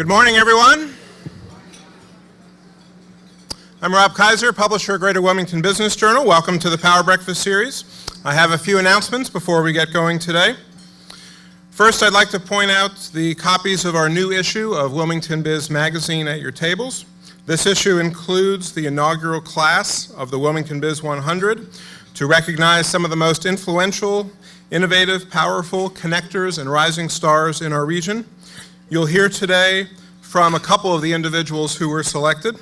morning, everyone. I'm Rob Kaiser, publisher of Greater Wilmington Business Journal. Welcome to the Power Breakfast Series. I have a few announcements before we get going today. First, I'd like to point out the copies of our new issue of Wilmington Biz Magazine at your tables. This issue includes the inaugural class of the Wilmington Biz 100 to recognize some of the most influential, innovative, powerful connectors and rising stars in our region. You'll hear today from a couple of the individuals who were selected.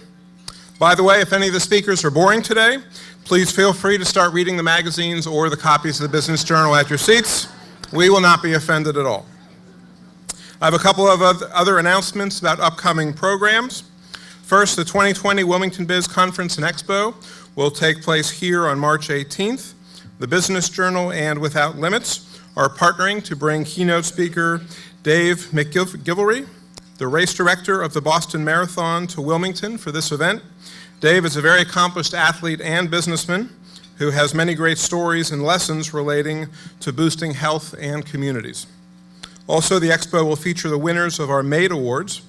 By the way, if any of the speakers are boring today, please feel free to start reading the magazines or the copies of the Business Journal at your seats. We will not be offended at all. I have a couple of other announcements about upcoming programs. First, the 2020 Wilmington Biz Conference and Expo will take place here on March 18th. The Business Journal and Without Limits are partnering to bring keynote speaker Dave McGilvery, the race director of the Boston Marathon, to Wilmington for this event. Dave is a very accomplished athlete and businessman who has many great stories and lessons relating to boosting health and communities. Also, the Expo will feature the winners of our MADE Awards.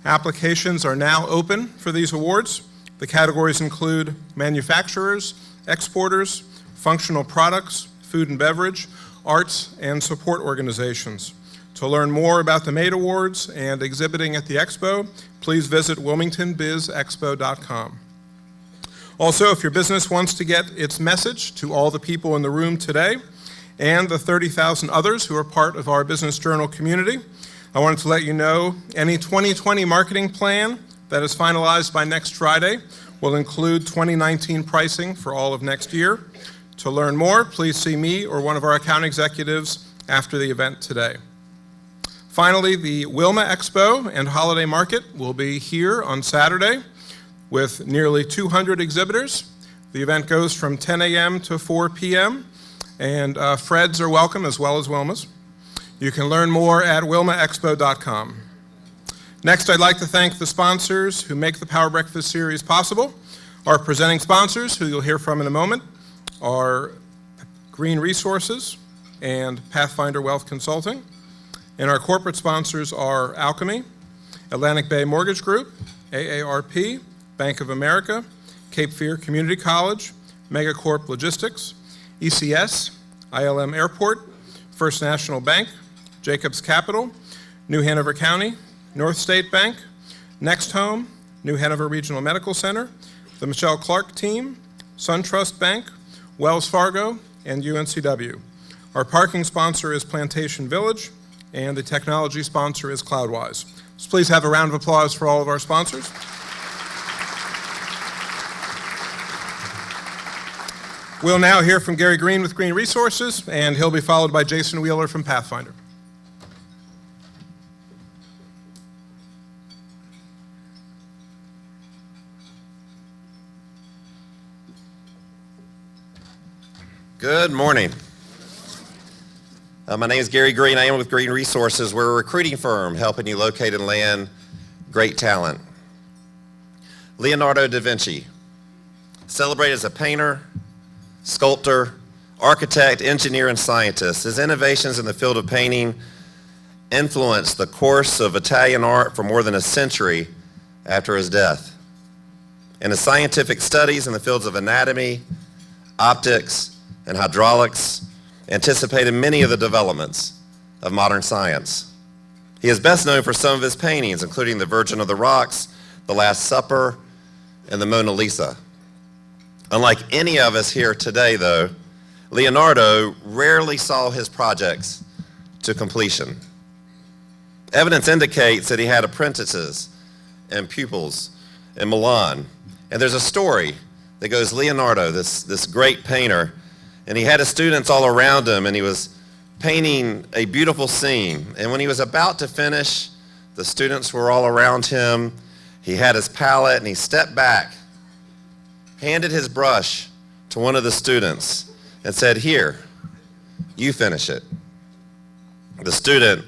Applications are now open for these awards. The categories include manufacturers, exporters, functional products, food and beverage, arts, and support organizations. To learn more about the MADE Awards and exhibiting at the Expo, please visit wilmingtonbizexpo.com. Also, if your business wants to get its message to all the people in the room today and the 30,000 others who are part of our Business Journal community, I wanted to let you know any 2020 marketing plan that is finalized by next Friday will include 2019 pricing for all of next year. To learn more, please see me or one of our account executives after the event today. Finally, the Wilma Expo and Holiday Market will be here on Saturday with nearly 200 exhibitors. The event goes from 10 a.m. to 4 p.m., and Freds are welcome as well as Wilmas. You can learn more at wilmaexpo.com. Next, I'd like to thank the sponsors who make the Power Breakfast Series possible. Our presenting sponsors, who you'll hear from in a moment, are Green Resources and Pathfinder Wealth Consulting. And our corporate sponsors are Alchemy, Atlantic Bay Mortgage Group, AARP, Bank of America, Cape Fear Community College, Megacorp Logistics, ECS, ILM Airport, First National Bank, Jacobs Capital, New Hanover County, North State Bank, Next Home, New Hanover Regional Medical Center, the Michelle Clark Team, SunTrust Bank, Wells Fargo, and UNCW. Our parking sponsor is Plantation Village, and the technology sponsor is Cloudwise. So please have a round of applause for all of our sponsors. We'll now hear from Gary Green with Green Resources, and he'll be followed by Jason Wheeler from Pathfinder. Good morning. My name is Gary Green. I am with Green Resources. We're a recruiting firm helping you locate and land great talent. Leonardo da Vinci, celebrated as a painter, sculptor, architect, engineer, and scientist. His innovations in the field of painting influenced the course of Italian art for more than a century after his death. And his scientific studies in the fields of anatomy, optics, and hydraulics anticipated many of the developments of modern science. He is best known for some of his paintings, including The Virgin of the Rocks, The Last Supper, and the Mona Lisa. Unlike any of us here today, though, Leonardo rarely saw his projects to completion. Evidence indicates that he had apprentices and pupils in Milan. And there's a story that goes, Leonardo, this great painter, and he had his students all around him, and he was painting a beautiful scene. And when he was about to finish, the students were all around him. He had his palette, and he stepped back, handed his brush to one of the students, and said, "Here, you finish it." The student,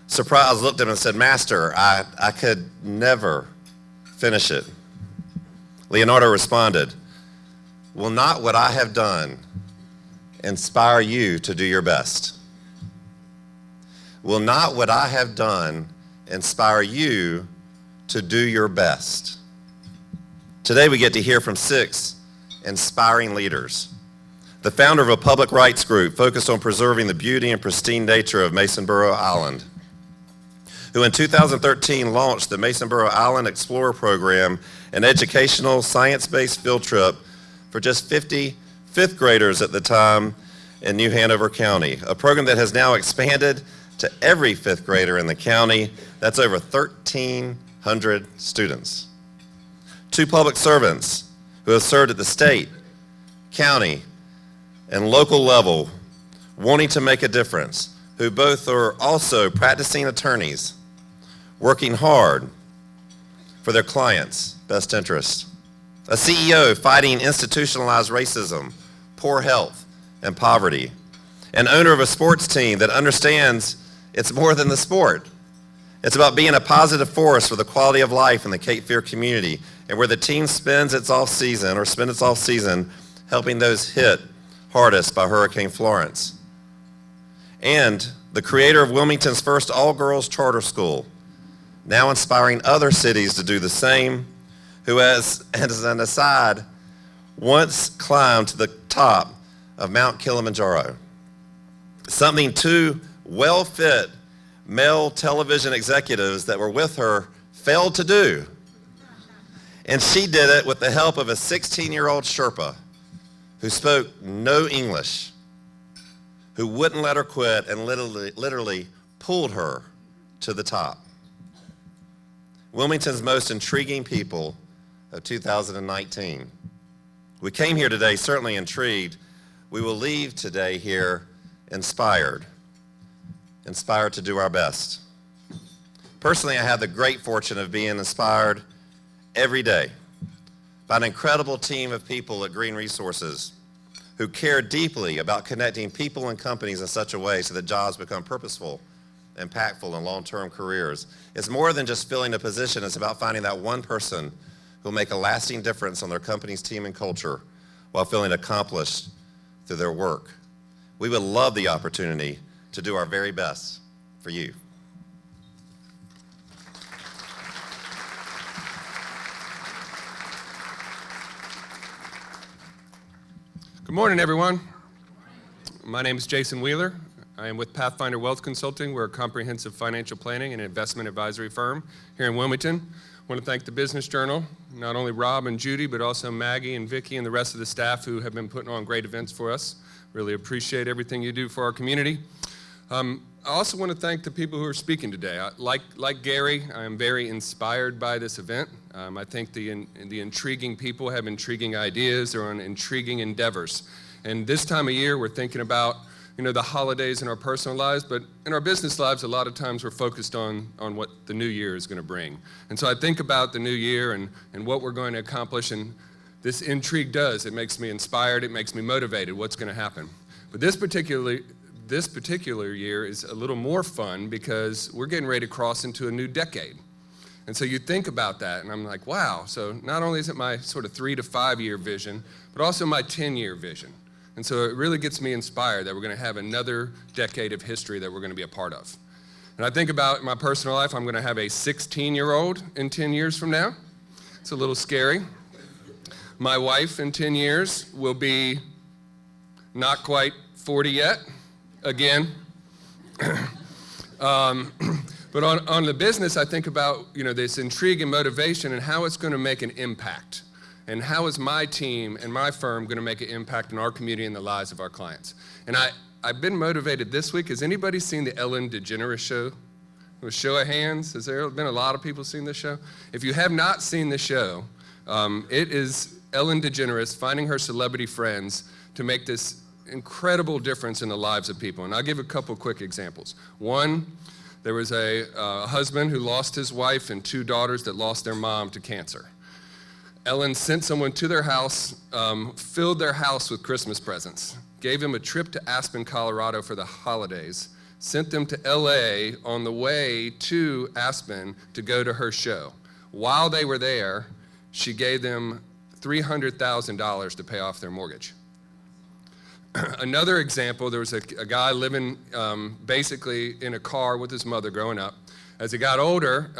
surprised, looked at him and said, "Master, I could never finish it." Leonardo responded, "Will not what I have done inspire you to do your best? Will not what I have done inspire you to do your best. Today we get to hear from 6 inspiring leaders. The founder of a public rights group focused on preserving the beauty and pristine nature of Masonboro Island, who in 2013 launched the Masonboro Island Explorer Program, an educational, science-based field trip for just 50 fifth graders at the time in New Hanover County, a program that has now expanded to every fifth grader in the county. That's over 1,300 students. 2 public servants who have served at the state, county, and local level, wanting to make a difference, who both are also practicing attorneys, working hard for their clients' best interests. A CEO fighting institutionalized racism, poor health, and poverty. An owner of a sports team that understands it's more than the sport. It's about being a positive force for the quality of life in the Cape Fear community, and where the team spends its off season helping those hit hardest by Hurricane Florence. And the creator of Wilmington's first all-girls charter school, now inspiring other cities to do the same, who as an aside, once climbed to the top of Mount Kilimanjaro. Something 2 well-fit male television executives that were with her failed to do. And she did it with the help of a 16-year-old Sherpa who spoke no English, who wouldn't let her quit and literally pulled her to the top. Wilmington's most intriguing people of 2019. We came here today certainly intrigued. We will leave today here inspired to do our best. Personally, I have the great fortune of being inspired every day by an incredible team of people at Green Resources who care deeply about connecting people and companies in such a way so that jobs become purposeful, impactful, and long-term careers. It's more than just filling a position. It's about finding that one person who will make a lasting difference on their company's team and culture while feeling accomplished through their work. We would love the opportunity to do our very best for you. Good morning, everyone. My name is Jason Wheeler. I am with Pathfinder Wealth Consulting. We're a comprehensive financial planning and investment advisory firm here in Wilmington. I want to thank the Business Journal, not only Rob and Judy, but also Maggie and Vicki and the rest of the staff who have been putting on great events for us. Really appreciate everything you do for our community. I also want to thank the people who are speaking today. Like Gary, I am very inspired by this event. I think the intriguing people have intriguing ideas. They're on intriguing endeavors. And this time of year, we're thinking about, the holidays in our personal lives, but in our business lives, a lot of times we're focused on what the new year is going to bring. And so I think about the new year and what we're going to accomplish, and this intrigue does. It makes me inspired. It makes me motivated. What's going to happen? But this particular year is a little more fun because we're getting ready to cross into a new decade. And so you think about that, and I'm like, wow. So not only is it my sort of 3 to 5 year vision, but also my 10-year vision. And so it really gets me inspired that we're going to have another decade of history that we're going to be a part of. And I think about my personal life, I'm going to have a 16-year-old in 10 years from now. It's a little scary. My wife in 10 years will be not quite 40 yet, again. But on the business, I think about, this intrigue and motivation and how it's going to make an impact. And how is my team and my firm going to make an impact in our community and the lives of our clients? And I've been motivated this week. Has anybody seen the Ellen DeGeneres show? A show of hands. Has there been a lot of people seen this show? If you have not seen the show, it is Ellen DeGeneres finding her celebrity friends to make this incredible difference in the lives of people. And I'll give a couple quick examples. One, there was a husband who lost his wife and 2 daughters that lost their mom to cancer. Ellen sent someone to their house, filled their house with Christmas presents, gave them a trip to Aspen, Colorado for the holidays, sent them to LA on the way to Aspen to go to her show. While they were there, she gave them $300,000 to pay off their mortgage. Another example, there was a guy living basically in a car with his mother growing up. As he got older,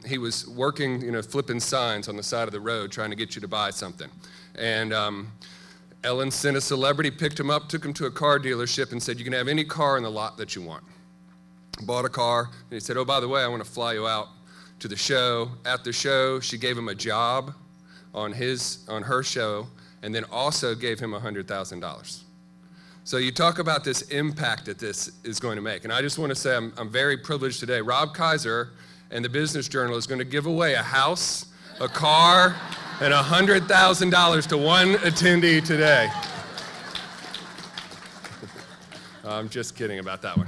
he was working, flipping signs on the side of the road trying to get you to buy something. And Ellen sent a celebrity, picked him up, took him to a car dealership and said, you can have any car in the lot that you want. Bought a car, and he said, oh, by the way, I want to fly you out to the show. At the show, she gave him a job on her show, and then also gave him $100,000. So you talk about this impact that this is going to make. And I just want to say I'm very privileged today. Rob Kaiser and the Business Journal is going to give away a house, a car, and $100,000 to one attendee today. I'm just kidding about that one.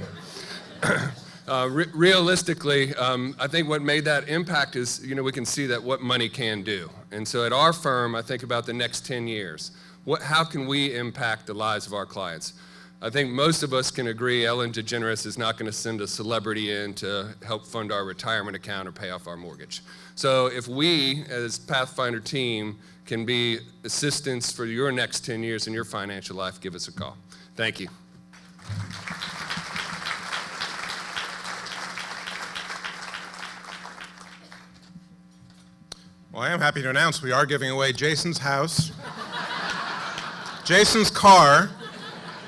Realistically, I think what made that impact is, we can see that what money can do. And so at our firm, I think about the next 10 years. How can we impact the lives of our clients? I think most of us can agree Ellen DeGeneres is not going to send a celebrity in to help fund our retirement account or pay off our mortgage. So if we, as Pathfinder team, can be assistance for your next 10 years in your financial life, give us a call. Thank you. Well, I am happy to announce we are giving away Jason's house, Jason's car,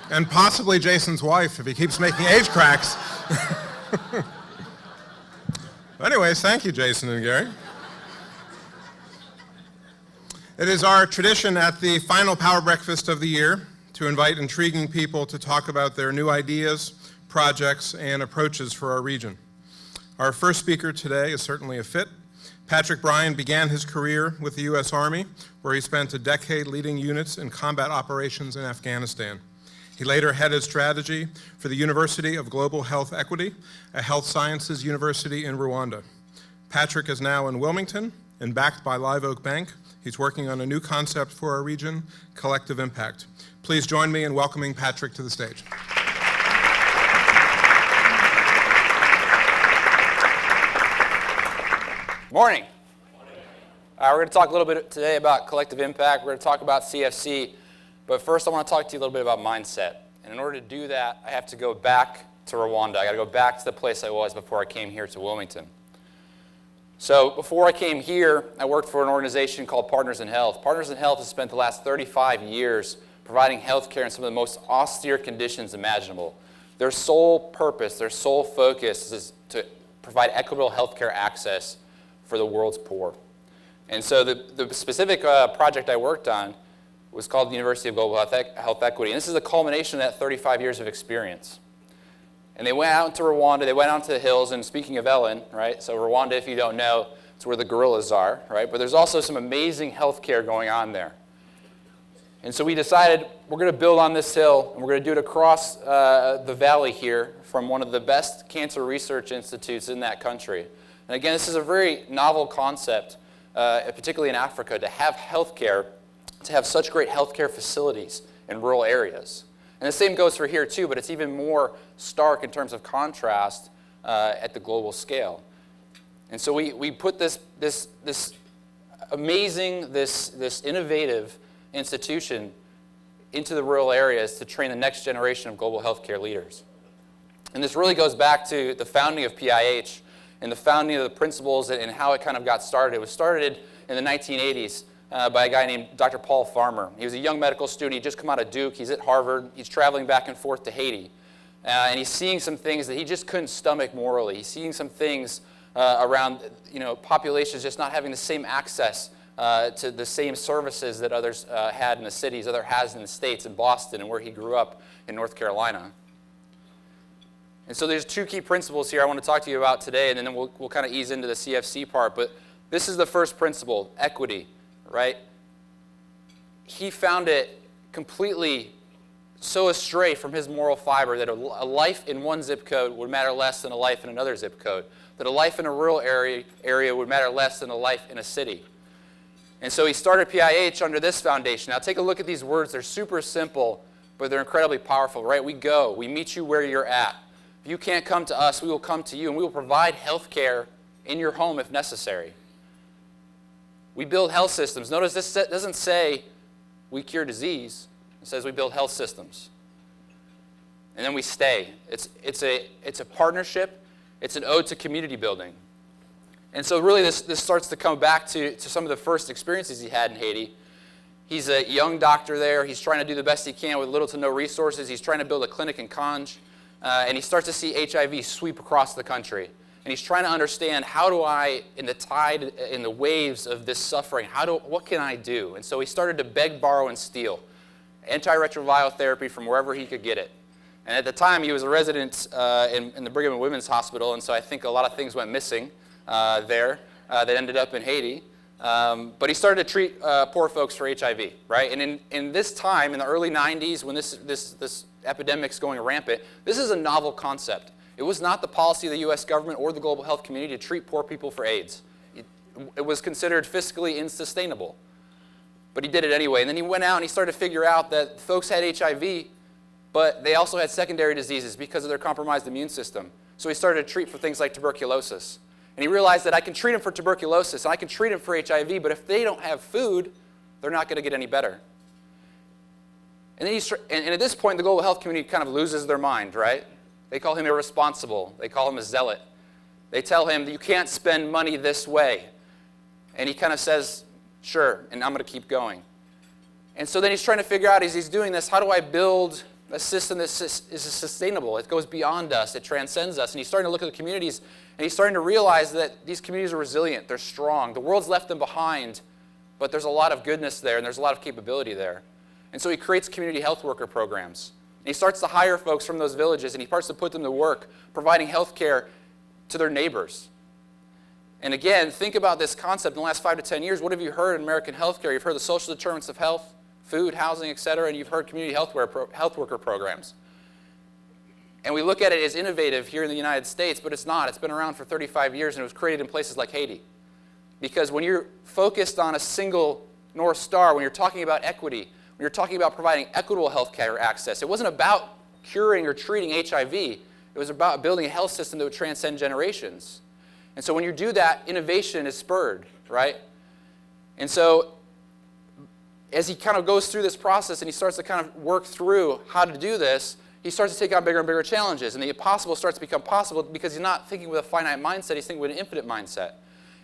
and possibly Jason's wife if he keeps making age cracks. Anyways, thank you, Jason and Gary. It is our tradition at the final Power Breakfast of the year to invite intriguing people to talk about their new ideas, projects, and approaches for our region. Our first speaker today is certainly a fit. Patrick Bryan began his career with the U.S. Army, where he spent a decade leading units in combat operations in Afghanistan. He later headed strategy for the University of Global Health Equity, a health sciences university in Rwanda. Patrick is now in Wilmington and backed by Live Oak Bank. He's working on a new concept for our region, Collective Impact. Please join me in welcoming Patrick to the stage. Morning. We're going to talk a little bit today about collective impact. We're going to talk about CFC, but first I want to talk to you a little bit about mindset. And in order to do that, I have to go back to Rwanda. I got to go back to the place I was before I came here to Wilmington. So before I came here, I worked for an organization called Partners in Health. Partners in Health has spent the last 35 years providing health care in some of the most austere conditions imaginable. Their sole purpose, their sole focus is to provide equitable health care access for the world's poor. And so the specific project I worked on was called the University of Global Health Equity. And this is the culmination of that 35 years of experience. And they went out to Rwanda, they went out to the hills, and speaking of Ellen, right, so Rwanda, if you don't know, it's where the gorillas are, right, but there's also some amazing health care going on there. And so we decided we're going to build on this hill, and we're going to do it across the valley here from one of the best cancer research institutes in that country. And again, this is a very novel concept, particularly in Africa, to have healthcare, to have such great healthcare facilities in rural areas. And the same goes for here too, but it's even more stark in terms of contrast at the global scale. And so we put this amazing, this innovative institution into the rural areas to train the next generation of global healthcare leaders. And this really goes back to the founding of PIH and the founding of the principles and how it kind of got started. It was started in the 1980s by a guy named Dr. Paul Farmer. He was a young medical student. He'd just come out of Duke. He's at Harvard. He's traveling back and forth to Haiti. And he's seeing some things that he just couldn't stomach morally. He's seeing some things around, populations just not having the same access to the same services that others had in the cities, others has in the States, in Boston, and where he grew up in North Carolina. And so there's two key principles here I want to talk to you about today, and then we'll kind of ease into the CFC part. But this is the first principle, equity, right? He found it completely so astray from his moral fiber that a life in one zip code would matter less than a life in another zip code, that a life in a rural area would matter less than a life in a city. And so he started PIH under this foundation. Now take a look at these words. They're super simple, but they're incredibly powerful, right? We go. We meet you where you're at. If you can't come to us, we will come to you, and we will provide health care in your home if necessary. We build health systems. Notice this doesn't say we cure disease. It says we build health systems. And then we stay. It's a partnership. It's an ode to community building. And so really this starts to come back to some of the first experiences he had in Haiti. He's a young doctor there. He's trying to do the best he can with little to no resources. He's trying to build a clinic in Conge. And he starts to see HIV sweep across the country. And he's trying to understand, how do I, in the tide, in the waves of this suffering, what can I do? And so he started to beg, borrow, and steal antiretroviral therapy from wherever he could get it. And at the time, he was a resident in the Brigham and Women's Hospital, and so I think a lot of things went missing there that ended up in Haiti. But he started to treat poor folks for HIV, right? And in this time, in the early 90s, when this epidemic's going rampant, this is a novel concept. It was not the policy of the U.S. government or the global health community to treat poor people for AIDS. It was considered fiscally unsustainable. But he did it anyway. And then he went out and he started to figure out that folks had HIV, but they also had secondary diseases because of their compromised immune system. So he started to treat for things like tuberculosis. And he realized that I can treat them for tuberculosis and I can treat them for HIV, but if they don't have food, they're not going to get any better. And then at this point, the global health community kind of loses their mind, right? They call him irresponsible. They call him a zealot. They tell him that you can't spend money this way. And he kind of says, sure, and I'm going to keep going. And so then he's trying to figure out, as he's doing this, how do I build a system that is sustainable? It goes beyond us. It transcends us. And he's starting to look at the communities, and he's starting to realize that these communities are resilient. They're strong. The world's left them behind, but there's a lot of goodness there, and there's a lot of capability there. And so he creates community health worker programs. And he starts to hire folks from those villages, and he starts to put them to work, providing health care to their neighbors. And again, think about this concept in the last 5 to 10 years. What have you heard in American healthcare? You've heard the social determinants of health, food, housing, et cetera, and you've heard community health worker programs. And we look at it as innovative here in the United States, but it's not. It's been around for 35 years, and it was created in places like Haiti. Because when you're focused on a single North Star, when you're talking about equity, when you're talking about providing equitable health care access, it wasn't about curing or treating HIV. It was about building a health system that would transcend generations. And so when you do that, innovation is spurred, right? And so as he kind of goes through this process and he starts to kind of work through how to do this, he starts to take on bigger and bigger challenges. And the impossible starts to become possible because he's not thinking with a finite mindset, he's thinking with an infinite mindset.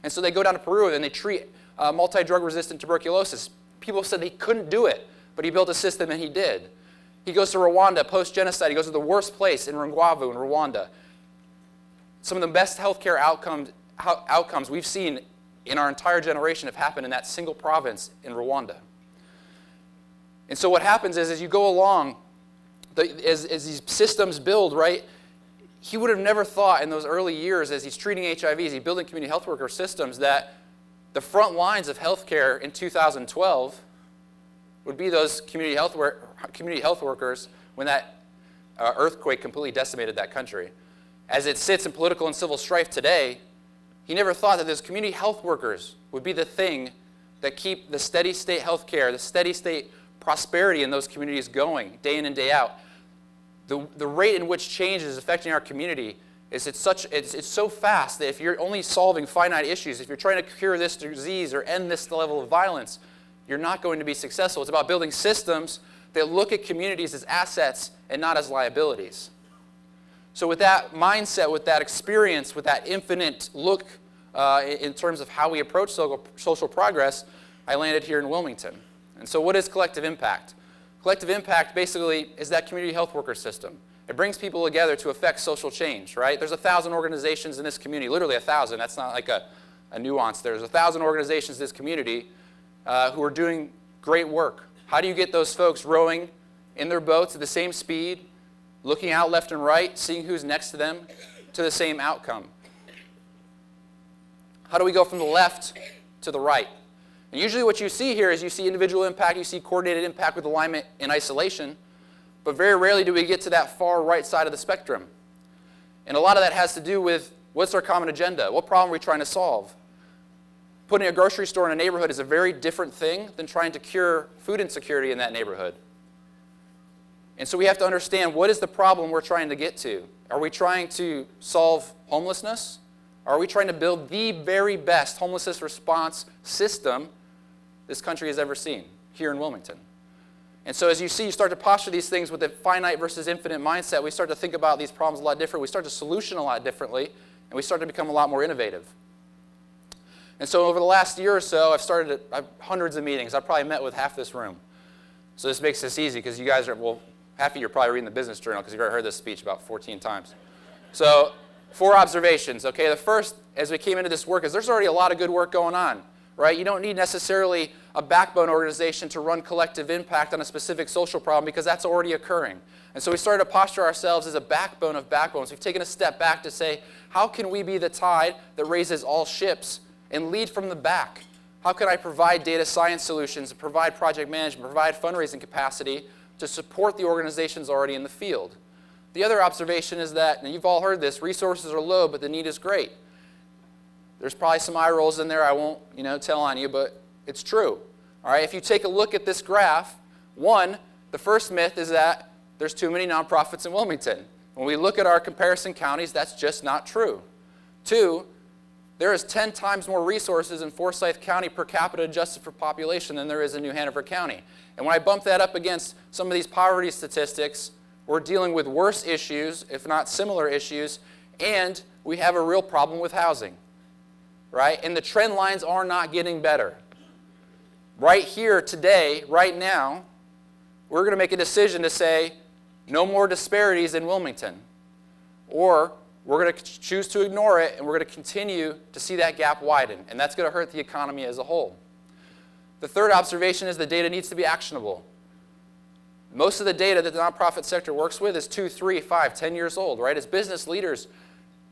And so they go down to Peru and they treat multi-drug resistant tuberculosis. People said they couldn't do it, but he built a system and he did. He goes to Rwanda post-genocide. He goes to the worst place in Rungwavu in Rwanda. Some of the best healthcare outcomes we've seen in our entire generation have happened in that single province in Rwanda. And so what happens is, as you go along, as these systems build, right, he would have never thought in those early years as he's treating HIV, as he's building community health worker systems, that the front lines of healthcare in 2012 would be those community health workers when that earthquake completely decimated that country. As it sits in political and civil strife today, he never thought that those community health workers would be the thing that keep the steady state healthcare, the steady state prosperity in those communities going day in and day out. The rate in which change is affecting our community is it's so fast that if you're only solving finite issues, if you're trying to cure this disease or end this level of violence, you're not going to be successful. It's about building systems that look at communities as assets and not as liabilities. So with that mindset, with that experience, with that infinite look in terms of how we approach social progress, I landed here in Wilmington. And so what is collective impact? Collective impact basically is that community health worker system. It brings people together to affect social change, right? There's 1,000 organizations in this community, literally 1,000. That's not like a nuance. There's 1,000 organizations in this community who are doing great work. How do you get those folks rowing in their boats at the same speed, looking out left and right, seeing who's next to them, to the same outcome? How do we go from the left to the right? And usually what you see here is you see individual impact, you see coordinated impact with alignment and isolation, but very rarely do we get to that far right side of the spectrum. And a lot of that has to do with what's our common agenda? What problem are we trying to solve? Putting a grocery store in a neighborhood is a very different thing than trying to cure food insecurity in that neighborhood. And so we have to understand, what is the problem we're trying to get to? Are we trying to solve homelessness? Are we trying to build the very best homelessness response system this country has ever seen here in Wilmington? And so as you see, you start to posture these things with a finite versus infinite mindset. We start to think about these problems a lot differently. We start to solution a lot differently. and we started to become a lot more innovative. And so over the last year or so, I've hundreds of meetings. I've probably met with half this room. So this makes this easy because you guys are, well, half of you are probably reading the Business Journal because you've already heard this speech about 14 times. So 4 observations, okay? The first, as we came into this work, is there's already a lot of good work going on, right? You don't need necessarily a backbone organization to run collective impact on a specific social problem because that's already occurring. And so we started to posture ourselves as a backbone of backbones. We've taken a step back to say, how can we be the tide that raises all ships and lead from the back? How can I provide data science solutions, provide project management, provide fundraising capacity to support the organizations already in the field? The other observation is that, and you've all heard this, resources are low, but the need is great. There's probably some eye rolls in there I won't tell on you, but it's true. All right, if you take a look at this graph, the first myth is that there's too many nonprofits in Wilmington. When we look at our comparison counties, that's just not true. 2, there is 10 times more resources in Forsyth County per capita adjusted for population than there is in New Hanover County. And when I bump that up against some of these poverty statistics, we're dealing with worse issues, if not similar issues, and we have a real problem with housing, right? And the trend lines are not getting better. Right here, today, right now, we're going to make a decision to say, no more disparities in Wilmington. Or we're going to choose to ignore it, and we're going to continue to see that gap widen, and that's going to hurt the economy as a whole. The third observation is the data needs to be actionable. Most of the data that the nonprofit sector works with is 2, 3, 5, 10 years old, right? As business leaders,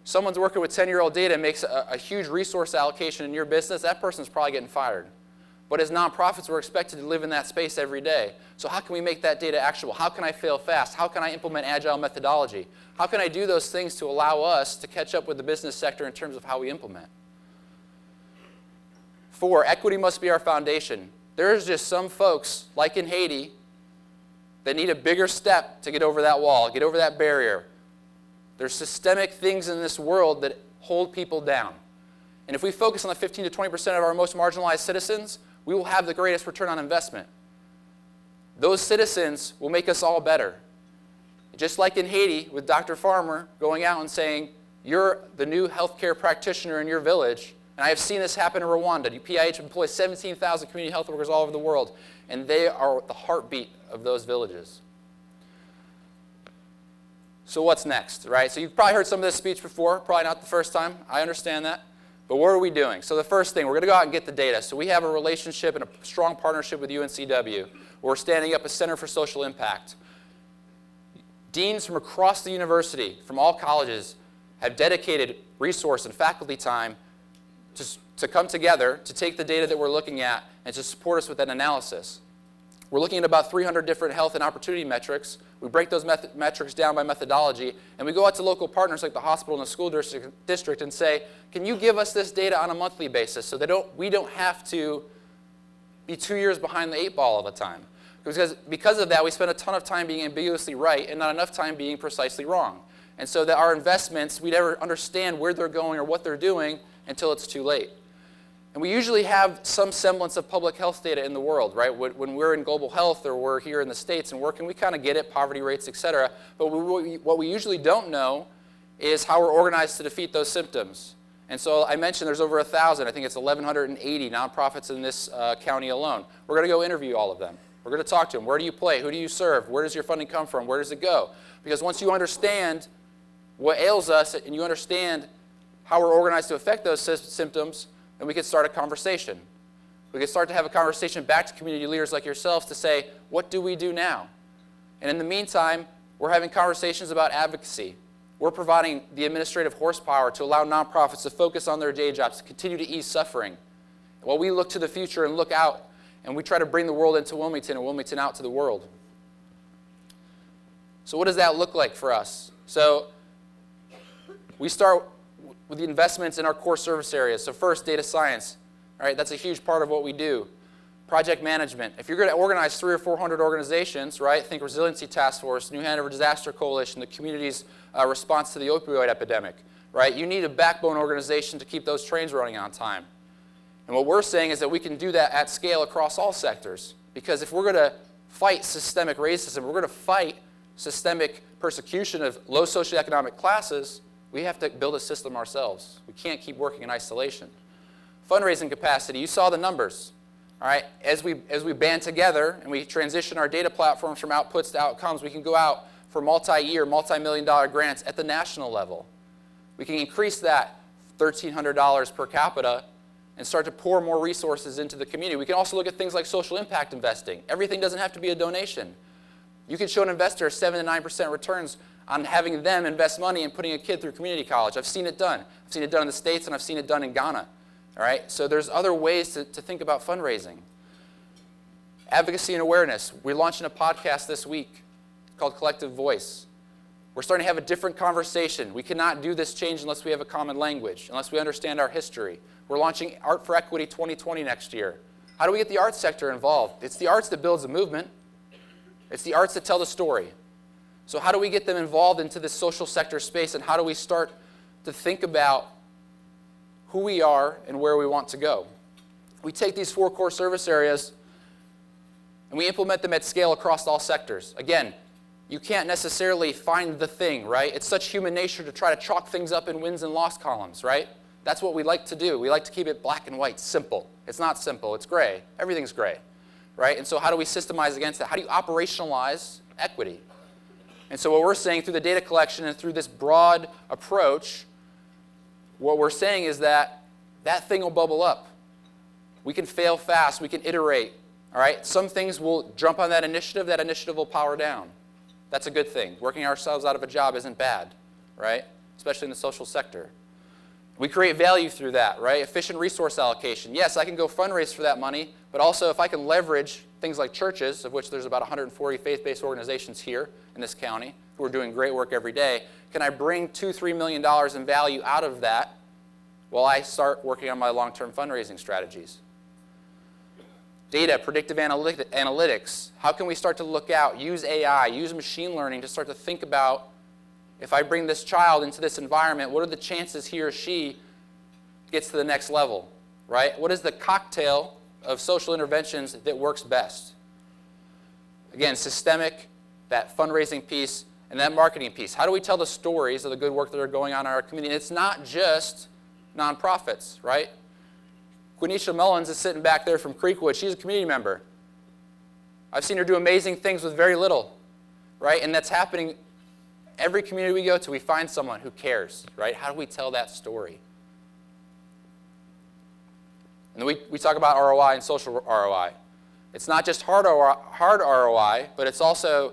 someone's working with 10-year-old data and makes a huge resource allocation in your business, that person's probably getting fired. But as nonprofits, we're expected to live in that space every day. So how can we make that data actionable? How can I fail fast? How can I implement agile methodology? How can I do those things to allow us to catch up with the business sector in terms of how we implement? 4, equity must be our foundation. There's just some folks, like in Haiti, that need a bigger step to get over that wall, get over that barrier. There's systemic things in this world that hold people down. And if we focus on the 15 to 20% of our most marginalized citizens, we will have the greatest return on investment. Those citizens will make us all better. Just like in Haiti with Dr. Farmer going out and saying, you're the new healthcare practitioner in your village, and I have seen this happen in Rwanda. PIH employs 17,000 community health workers all over the world, and they are the heartbeat of those villages. So what's next, right? So you've probably heard some of this speech before, probably not the first time. I understand that. But what are we doing? So the first thing, we're going to go out and get the data. So we have a relationship and a strong partnership with UNCW. We're standing up a Center for Social Impact. Deans from across the university, from all colleges, have dedicated resource and faculty time to come together to take the data that we're looking at and to support us with that analysis. We're looking at about 300 different health and opportunity metrics. We break those metrics down by methodology, and we go out to local partners like the hospital and the school district and say, can you give us this data on a monthly basis so that we don't have to be 2 years behind the 8 ball all the time? Because of that, we spend a ton of time being ambiguously right and not enough time being precisely wrong. And so that our investments, we never understand where they're going or what they're doing until it's too late. And we usually have some semblance of public health data in the world, right? When we're in global health or we're here in the States and working, we kind of get it, poverty rates, et cetera. But what we usually don't know is how we're organized to defeat those symptoms. And so I mentioned there's over 1,000, I think it's 1,180 nonprofits in this county alone. We're going to go interview all of them. We're going to talk to them. Where do you play? Who do you serve? Where does your funding come from? Where does it go? Because once you understand what ails us and you understand how we're organized to affect those symptoms, then we could start a conversation. We could start to have a conversation back to community leaders like yourselves to say, what do we do now? And in the meantime, we're having conversations about advocacy. We're providing the administrative horsepower to allow nonprofits to focus on their day jobs, to continue to ease suffering. While we look to the future and look out, and we try to bring the world into Wilmington and Wilmington out to the world. So what does that look like for us? So we start with the investments in our core service areas. So first, data science. All right, that's a huge part of what we do. Project management. If you're going to organize 300 or 400 organizations, right, think Resiliency Task Force, New Hanover Disaster Coalition, the community's response to the opioid epidemic, right? You need a backbone organization to keep those trains running on time. And what we're saying is that we can do that at scale across all sectors. Because if we're going to fight systemic racism, we're going to fight systemic persecution of low socioeconomic classes, We have to build a system ourselves. We can't keep working in isolation. Fundraising capacity, you saw the numbers. All right, as we band together and we transition our data platforms from outputs to outcomes, we can go out for multi-year, multi-million-dollar grants at the national level. We can increase that $1,300 per capita and start to pour more resources into the community. We can also look at things like social impact investing. Everything doesn't have to be a donation. You can show an investor 7 to 9% returns on having them invest money and putting a kid through community college. I've seen it done. I've seen it done in the States, and I've seen it done in Ghana. All right? So there's other ways to think about fundraising. Advocacy and awareness. We're launching a podcast this week called Collective Voice. We're starting to have a different conversation. We cannot do this change unless we have a common language, unless we understand our history. We're launching Art for Equity 2020 next year. How do we get the arts sector involved? It's the arts that builds a movement. It's the arts that tell the story. So how do we get them involved into this social sector space, and how do we start to think about who we are and where we want to go? We take these 4 core service areas and we implement them at scale across all sectors. Again, you can't necessarily find the thing, right? It's such human nature to try to chalk things up in wins and loss columns, right? That's what we like to do. We like to keep it black and white, simple. It's not simple, it's gray. Everything's gray, right? And so how do we systemize against that? How do you operationalize equity? And so what we're saying through the data collection and through this broad approach, what we're saying is that that thing will bubble up. We can fail fast, we can iterate, all right? Some things will jump on that initiative will power down. That's a good thing. Working ourselves out of a job isn't bad, right? Especially in the social sector. We create value through that, right? Efficient resource allocation. Yes, I can go fundraise for that money, but also if I can leverage things like churches, of which there's about 140 faith-based organizations here in this county who are doing great work every day, can I bring $2-3 million in value out of that while I start working on my long-term fundraising strategies? Data, predictive analytics. How can we start to look out, use AI, use machine learning to start to think about, if I bring this child into this environment, what are the chances he or she gets to the next level, right? What is the cocktail of social interventions that works best? Again, systemic, that fundraising piece, and that marketing piece. How do we tell the stories of the good work that are going on in our community? And it's not just nonprofits, right? Quenisha Mullins is sitting back there from Creekwood. She's a community member. I've seen her do amazing things with very little, right? And that's happening every community we go to. We find someone who cares, right? How do we tell that story? And then we talk about ROI and social ROI. It's not just hard ROI, but it's also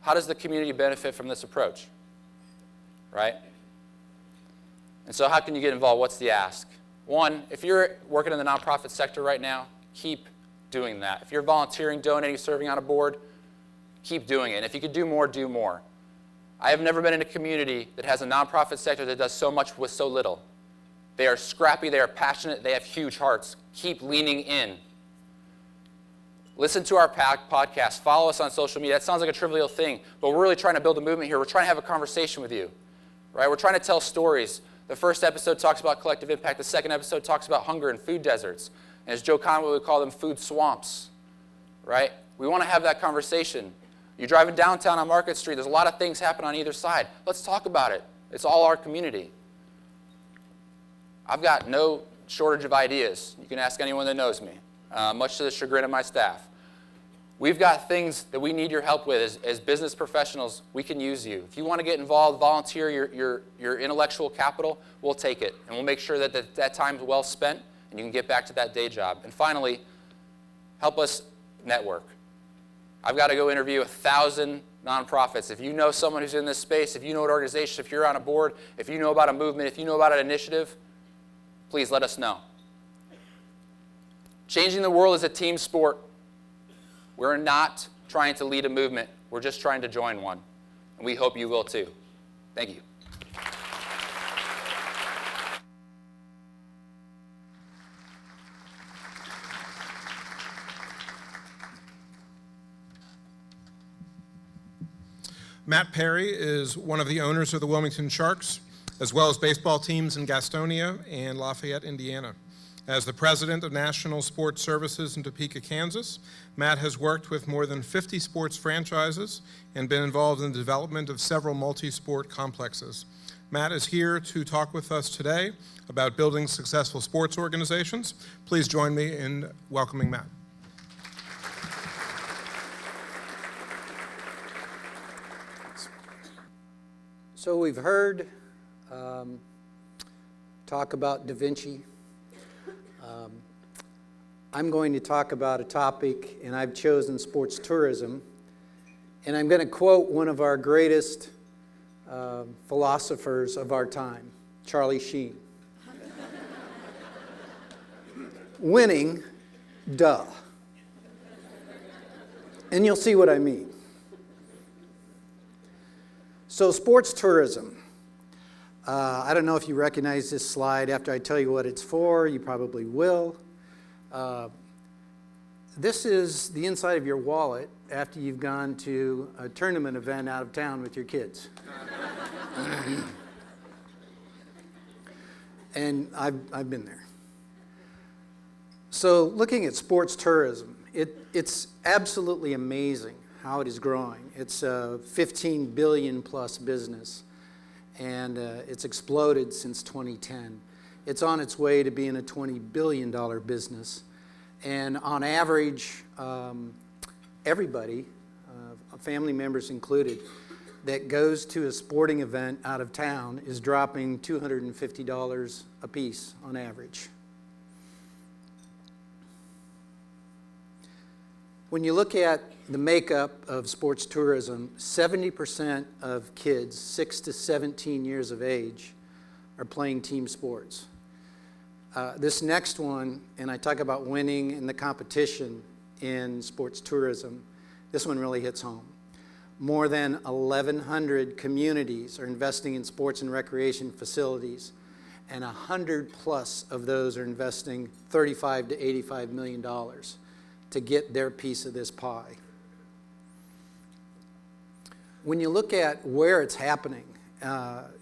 how does the community benefit from this approach, right? And so how can you get involved? What's the ask? One, if you're working in the nonprofit sector right now, keep doing that. If you're volunteering, donating, serving on a board, keep doing it. And if you could do more, do more. I have never been in a community that has a nonprofit sector that does so much with so little. They are scrappy, they are passionate, they have huge hearts. Keep leaning in. Listen to our podcast, follow us on social media. That sounds like a trivial thing, but we're really trying to build a movement here. We're trying to have a conversation with you, right? We're trying to tell stories. The first episode talks about collective impact. The second episode talks about hunger and food deserts. And as Joe Conway would call them, food swamps, right? We want to have that conversation. You're driving downtown on Market Street. There's a lot of things happening on either side. Let's talk about it. It's all our community. I've got no shortage of ideas. You can ask anyone that knows me, much to the chagrin of my staff. We've got things that we need your help with. As business professionals, we can use you. If you want to get involved, volunteer your intellectual capital, we'll take it. And we'll make sure that that time's well spent and you can get back to that day job. And finally, help us network. I've got to go interview 1,000 nonprofits. If you know someone who's in this space, if you know an organization, if you're on a board, if you know about a movement, if you know about an initiative, please let us know. Changing the world is a team sport. We're not trying to lead a movement. We're just trying to join one. And we hope you will too. Thank you. Matt Perry is one of the owners of the Wilmington Sharks, as well as baseball teams in Gastonia and Lafayette, Indiana. As the president of National Sports Services in Topeka, Kansas, Matt has worked with more than 50 sports franchises and been involved in the development of several multi-sport complexes. Matt is here to talk with us today about building successful sports organizations. Please join me in welcoming Matt. So we've heard talk about Da Vinci. I'm going to talk about a topic, and I've chosen sports tourism. And I'm going to quote one of our greatest philosophers of our time, Charlie Sheen. Winning, duh. And you'll see what I mean. So sports tourism. I don't know if you recognize this slide. After I tell you what it's for, you probably will. This is the inside of your wallet after you've gone to a tournament event out of town with your kids. And I've been there. So looking at sports tourism, it's absolutely amazing how it is growing. It's a 15 billion plus business, and it's exploded since 2010. It's on its way to being a $20 billion business. And on average, everybody, family members included, that goes to a sporting event out of town is dropping $250 a piece on average. When you look at the makeup of sports tourism, 70% of kids 6 to 17 years of age are playing team sports. This next one, and I talk about winning and the competition in sports tourism, this one really hits home. More than 1,100 communities are investing in sports and recreation facilities, and 100 plus of those are investing $35 to $85 million to get their piece of this pie. When you look at where it's happening,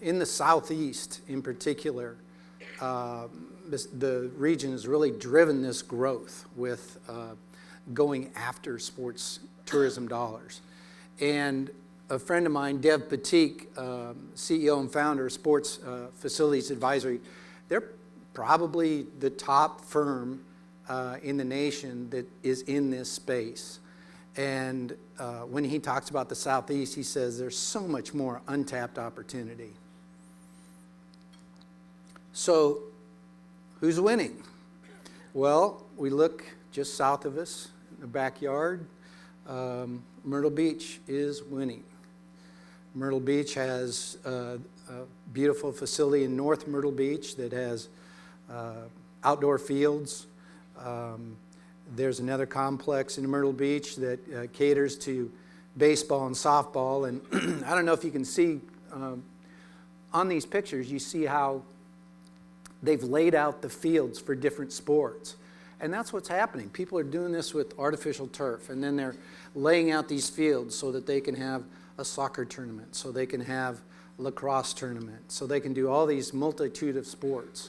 in the Southeast in particular, the region has really driven this growth with going after sports tourism dollars. And a friend of mine, Dev Patik, CEO and founder of Sports Facilities Advisory, they're probably the top firm in the nation that is in this space. And when he talks about the Southeast, he says there's so much more untapped opportunity. So who's winning? Well, we look just south of us in the backyard. Myrtle Beach is winning. Myrtle Beach has a beautiful facility in North Myrtle Beach that has outdoor fields. There's another complex in Myrtle Beach that caters to baseball and softball. And I don't know if you can see on these pictures, you see how they've laid out the fields for different sports. And that's what's happening. People are doing this with artificial turf, and then they're laying out these fields so that they can have a soccer tournament, so they can have a lacrosse tournament, so they can do all these multitude of sports.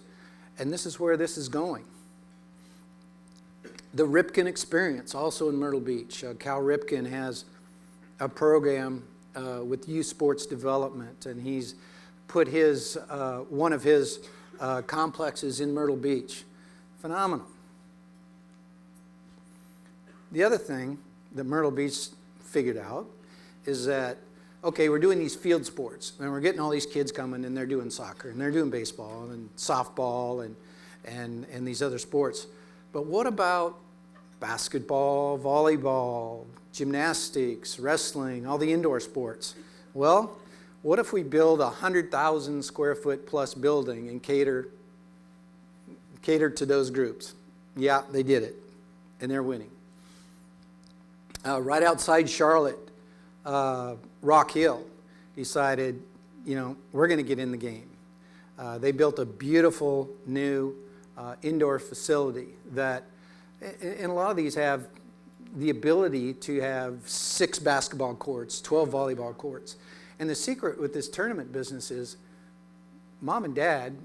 And this is where this is going. The Ripken Experience, also in Myrtle Beach. Cal Ripken has a program with youth sports development, and he's put his one of his complexes in Myrtle Beach. Phenomenal. The other thing that Myrtle Beach figured out is that, okay, we're doing these field sports, and we're getting all these kids coming, and they're doing soccer, and they're doing baseball, and softball, and these other sports. But what about basketball, volleyball, gymnastics, wrestling, all the indoor sports? Well, what if we build a 100,000 square foot plus building and cater to those groups? Yeah, they did it, and they're winning. Right outside Charlotte, Rock Hill decided, we're going to get in the game. They built a beautiful new indoor facility that, and a lot of these have the ability to have 6 basketball courts, 12 volleyball courts. And the secret with this tournament business is mom and dad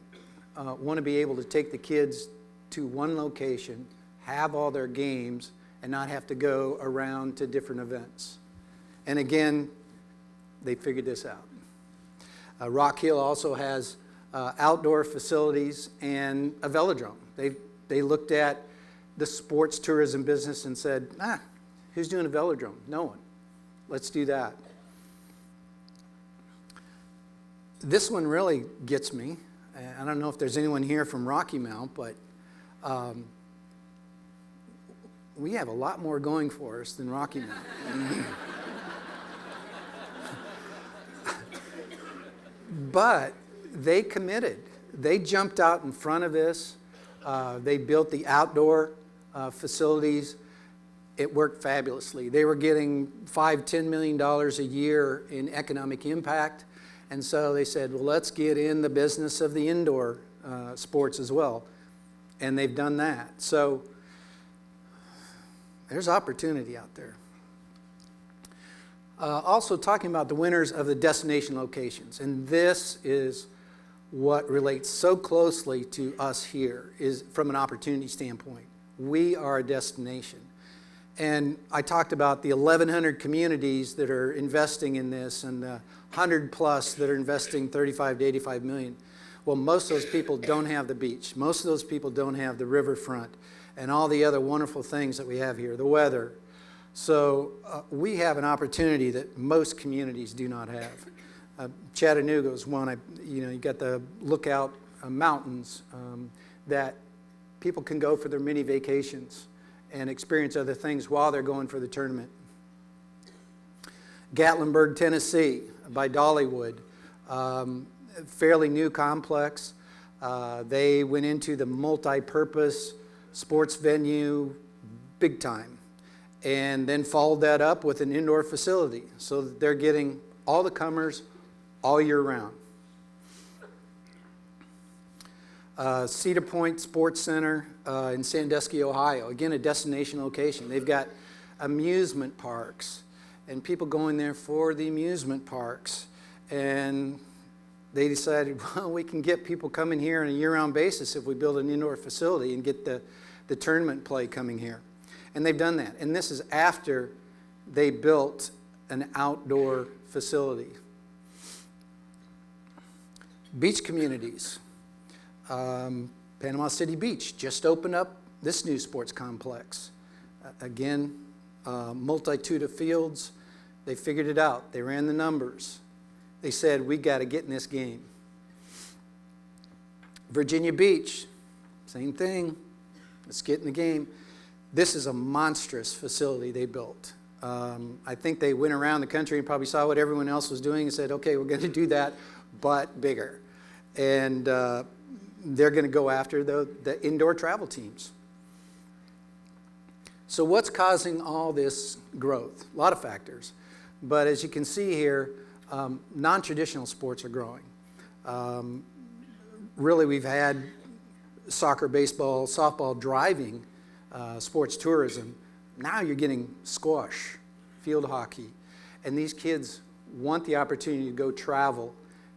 want to be able to take the kids to one location, have all their games, and not have to go around to different events. And again, they figured this out. Rock Hill also has outdoor facilities and a velodrome. They looked at the sports tourism business and said, who's doing a velodrome? No one. Let's do that. This one really gets me. I don't know if there's anyone here from Rocky Mount, but we have a lot more going for us than Rocky Mount. But they committed. They jumped out in front of this. They built the outdoor facilities. It worked fabulously. They were getting $5-10 million a year in economic impact. And so they said, well, let's get in the business of the indoor sports as well. And they've done that. So there's opportunity out there. Also talking about the winners of the destination locations. And this is what relates so closely to us here, is from an opportunity standpoint. We are a destination. And I talked about the 1,100 communities that are investing in this and the 100 plus that are investing 35 to 85 million. Well, most of those people don't have the beach. Most of those people don't have the riverfront and all the other wonderful things that we have here, the weather. So we have an opportunity that most communities do not have. Chattanooga is one. You got the Lookout Mountains that people can go for their mini vacations and experience other things while they're going for the tournament. Gatlinburg, Tennessee, by Dollywood, fairly new complex. They went into the multi-purpose sports venue big time, and then followed that up with an indoor facility, so that they're getting all the comers all year round. Cedar Point Sports Center in Sandusky, Ohio. Again, a destination location. They've got amusement parks and people going there for the amusement parks. And they decided, well, we can get people coming here on a year-round basis if we build an indoor facility and get the tournament play coming here. And they've done that. And this is after they built an outdoor facility. Beach communities. Panama City Beach just opened up this new sports complex. Again, multitude of fields. They figured it out. They ran the numbers. They said, we got to get in this game. Virginia Beach, same thing. Let's get in the game. This is a monstrous facility they built. I think they went around the country and probably saw what everyone else was doing and said, okay, we're going to do that, but bigger. And they're going to go after the indoor travel teams. So what's causing all this growth? A lot of factors. But as you can see here, non-traditional sports are growing. Really, we've had soccer, baseball, softball driving sports tourism. Now you're getting squash, field hockey. And these kids want the opportunity to go travel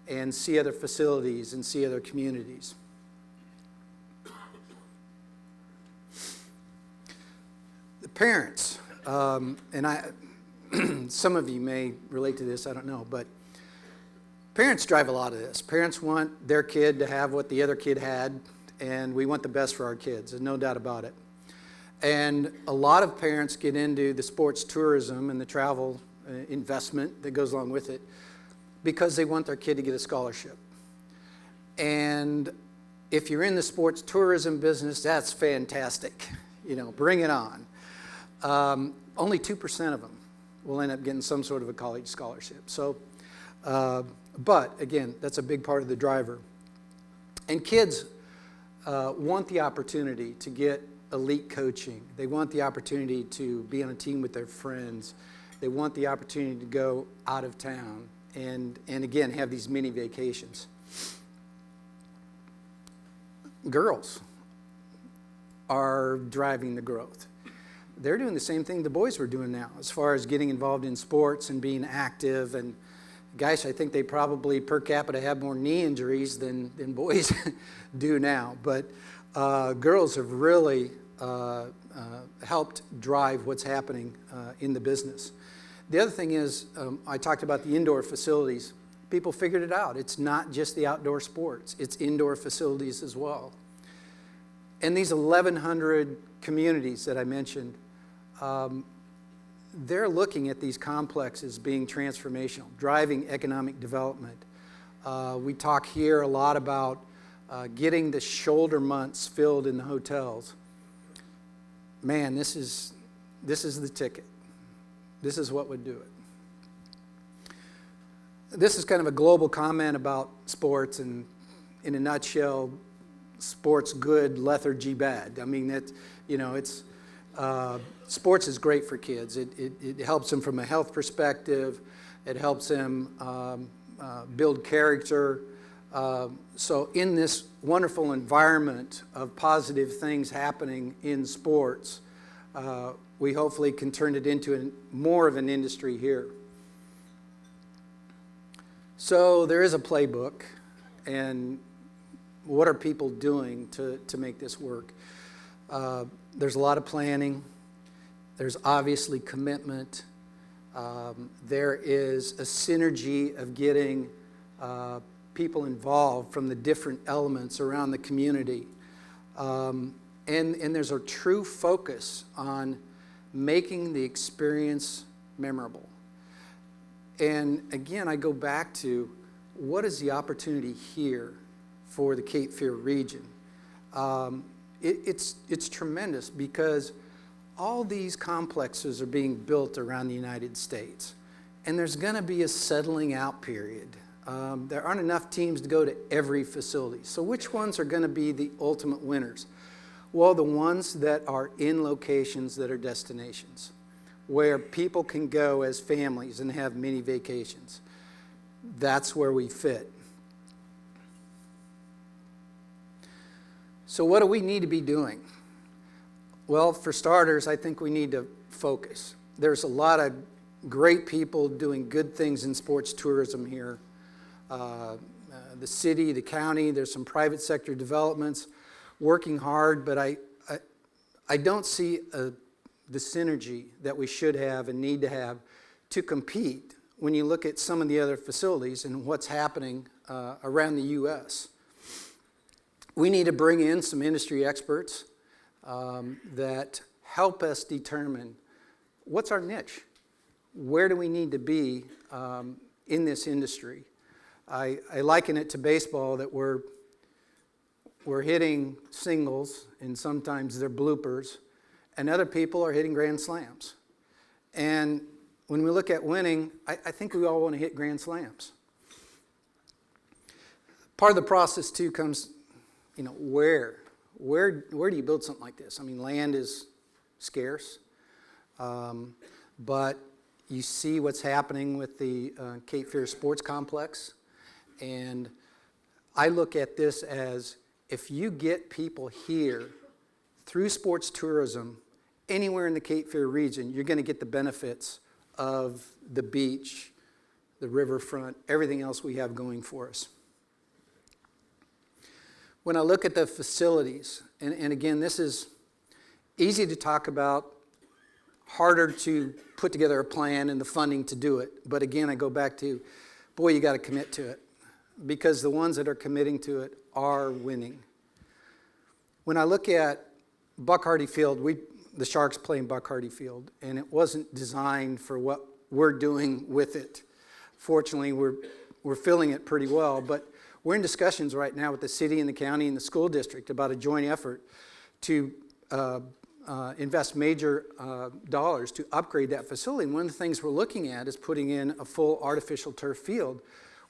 and see other facilities and see other communities. The parents, and some of you may relate to this, I don't know, but parents drive a lot of this. Parents want their kid to have what the other kid had, and we want the best for our kids, there's no doubt about it. And a lot of parents get into the sports tourism and the travel investment that goes along with it because they want their kid to get a scholarship. And if you're in the sports tourism business, that's fantastic. Bring it on. Only 2% of them will end up getting some sort of a college scholarship. So, but again, that's a big part of the driver. And kids want the opportunity to get elite coaching. They want the opportunity to be on a team with their friends. They want the opportunity to go out of town and again, have these mini vacations. Girls are driving the growth. They're doing the same thing the boys were doing now as far as getting involved in sports and being active. And gosh, I think they probably per capita have more knee injuries than boys do now. But girls have really helped drive what's happening in the business. The other thing is, I talked about the indoor facilities. people figured it out. It's not just the outdoor sports, it's indoor facilities as well. And these 1,100 communities that I mentioned, they're looking at these complexes being transformational, driving economic development. We talk here a lot about getting the shoulder months filled in the hotels. Man, this is the ticket. This is what would do it. This is kind of a global comment about sports, and in a nutshell, sports good, lethargy bad. I mean, sports is great for kids. It helps them from a health perspective. It helps them build character. So in this wonderful environment of positive things happening in sports, we hopefully can turn it into more of an industry here. So there is a playbook, and what are people doing to make this work? There's a lot of planning. There's obviously commitment. There is a synergy of getting people involved from the different elements around the community. And there's a true focus on making the experience memorable. And again, I go back to what is the opportunity here for the Cape Fear region? It's tremendous because all these complexes are being built around the United States. And there's going to be a settling out period. There aren't enough teams to go to every facility. So which ones are going to be the ultimate winners? Well, the ones that are in locations that are destinations, where people can go as families and have mini vacations. That's where we fit. So what do we need to be doing? Well, for starters, I think we need to focus. There's a lot of great people doing good things in sports tourism here. The city, the county, there's some private sector developments working hard, but I don't see the synergy that we should have and need to have to compete when you look at some of the other facilities and what's happening around the U.S. We need to bring in some industry experts that help us determine what's our niche. Where do we need to be in this industry? I liken it to baseball, that we're hitting singles, and sometimes they're bloopers, and other people are hitting grand slams. And when we look at winning, I think we all want to hit grand slams. Part of the process too comes, where do you build something like this? I mean, land is scarce, but you see what's happening with the Cape Fear Sports Complex, and I look at this as, if you get people here through sports tourism anywhere in the Cape Fear region, you're going to get the benefits of the beach, the riverfront, everything else we have going for us. When I look at the facilities, and again, this is easy to talk about, harder to put together a plan and the funding to do it. But again, I go back to, boy, you got to commit to it, because the ones that are committing to it are winning. When I look at Buck Hardy Field, the Sharks play in Buck Hardy Field, and it wasn't designed for what we're doing with it. Fortunately, we're filling it pretty well, but we're in discussions right now with the city and the county and the school district about a joint effort to invest major dollars to upgrade that facility. And one of the things we're looking at is putting in a full artificial turf field,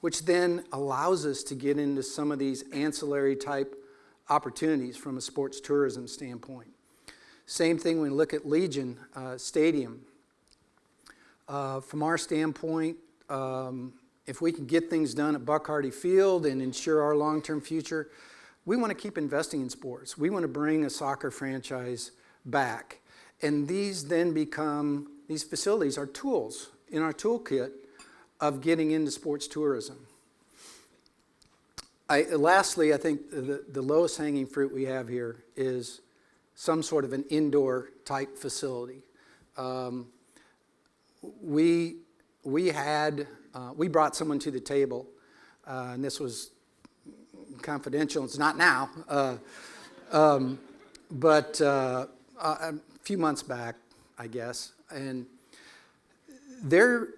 which then allows us to get into some of these ancillary type opportunities from a sports tourism standpoint. Same thing when we look at Legion Stadium. From our standpoint, if we can get things done at Buck Hardy Field and ensure our long-term future, we want to keep investing in sports. We want to bring a soccer franchise back. And these facilities are tools in our toolkit of getting into sports tourism. Lastly, I think the lowest hanging fruit we have here is some sort of an indoor type facility. We we brought someone to the table, and this was confidential. It's not now, but a few months back, I guess, and they're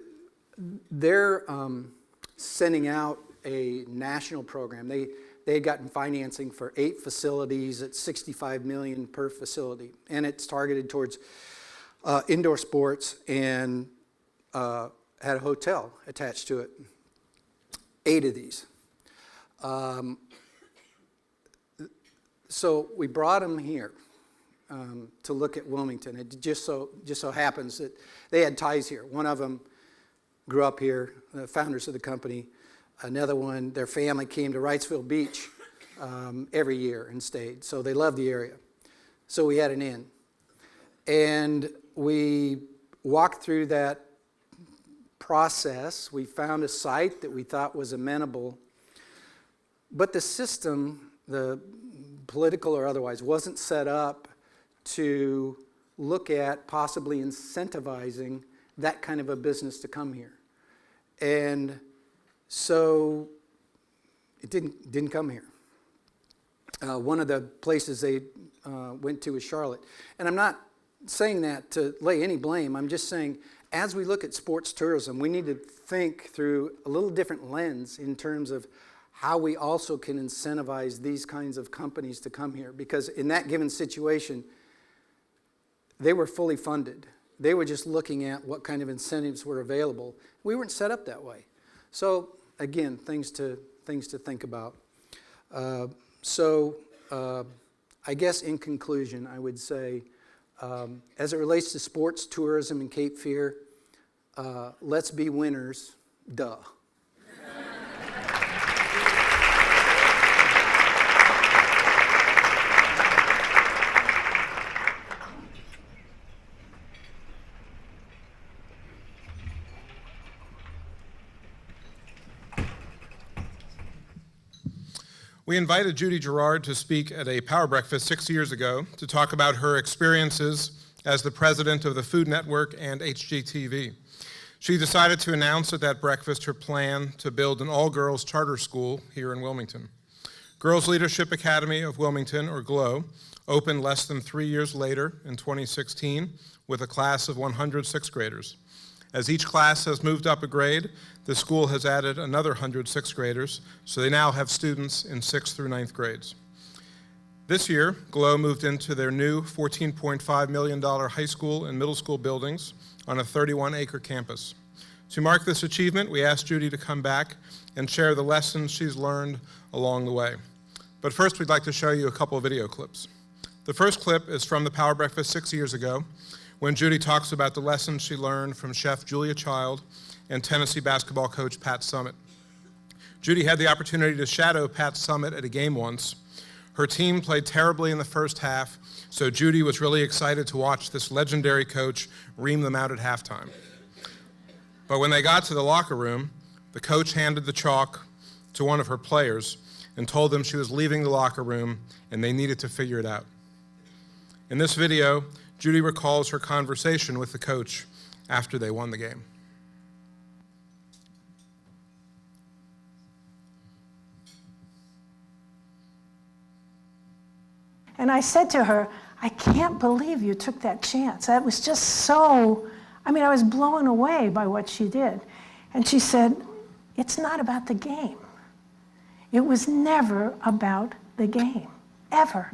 sending out a national program. They had gotten financing for 8 facilities at $65 million per facility, and it's targeted towards indoor sports and had a hotel attached to it. 8 of these. So we brought them here to look at Wilmington. It just so happens that they had ties here. One of them grew up here, the founders of the company. Another one, their family came to Wrightsville Beach every year and stayed. So they loved the area. So we had an inn. And we walked through that process. We found a site that we thought was amenable. But the system, the political or otherwise, wasn't set up to look at possibly incentivizing that kind of a business to come here. And so it didn't come here. One of the places they went to was Charlotte. And I'm not saying that to lay any blame. I'm just saying, as we look at sports tourism, we need to think through a little different lens in terms of how we also can incentivize these kinds of companies to come here. Because in that given situation, they were fully funded. They were just looking at what kind of incentives were available. We weren't set up that way. So again, things to think about. I guess in conclusion, I would say, as it relates to sports tourism in Cape Fear, let's be winners, duh. We invited Judy Gerard to speak at a Power Breakfast 6 years ago to talk about her experiences as the president of the Food Network and HGTV. She decided to announce at that breakfast her plan to build an all-girls charter school here in Wilmington. Girls Leadership Academy of Wilmington, or GLOW, opened less than 3 years later in 2016 with a class of 100 sixth graders. As each class has moved up a grade, the school has added another 100 sixth graders, so they now have students in 6th through 9th grades. This year, GLOW moved into their new $14.5 million high school and middle school buildings on a 31-acre campus. To mark this achievement, we asked Judy to come back and share the lessons she's learned along the way. But first, we'd like to show you a couple of video clips. The first clip is from the Power Breakfast 6 years ago, when Judy talks about the lessons she learned from Chef Julia Child and Tennessee basketball coach Pat Summitt. Judy had the opportunity to shadow Pat Summitt at a game once. Her team played terribly in the first half, so Judy was really excited to watch this legendary coach ream them out at halftime. But when they got to the locker room, the coach handed the chalk to one of her players and told them she was leaving the locker room and they needed to figure it out. In this video, Judy recalls her conversation with the coach after they won the game. And I said to her, I can't believe you took that chance. That was just so, I was blown away by what she did. And she said, it's not about the game. It was never about the game, ever.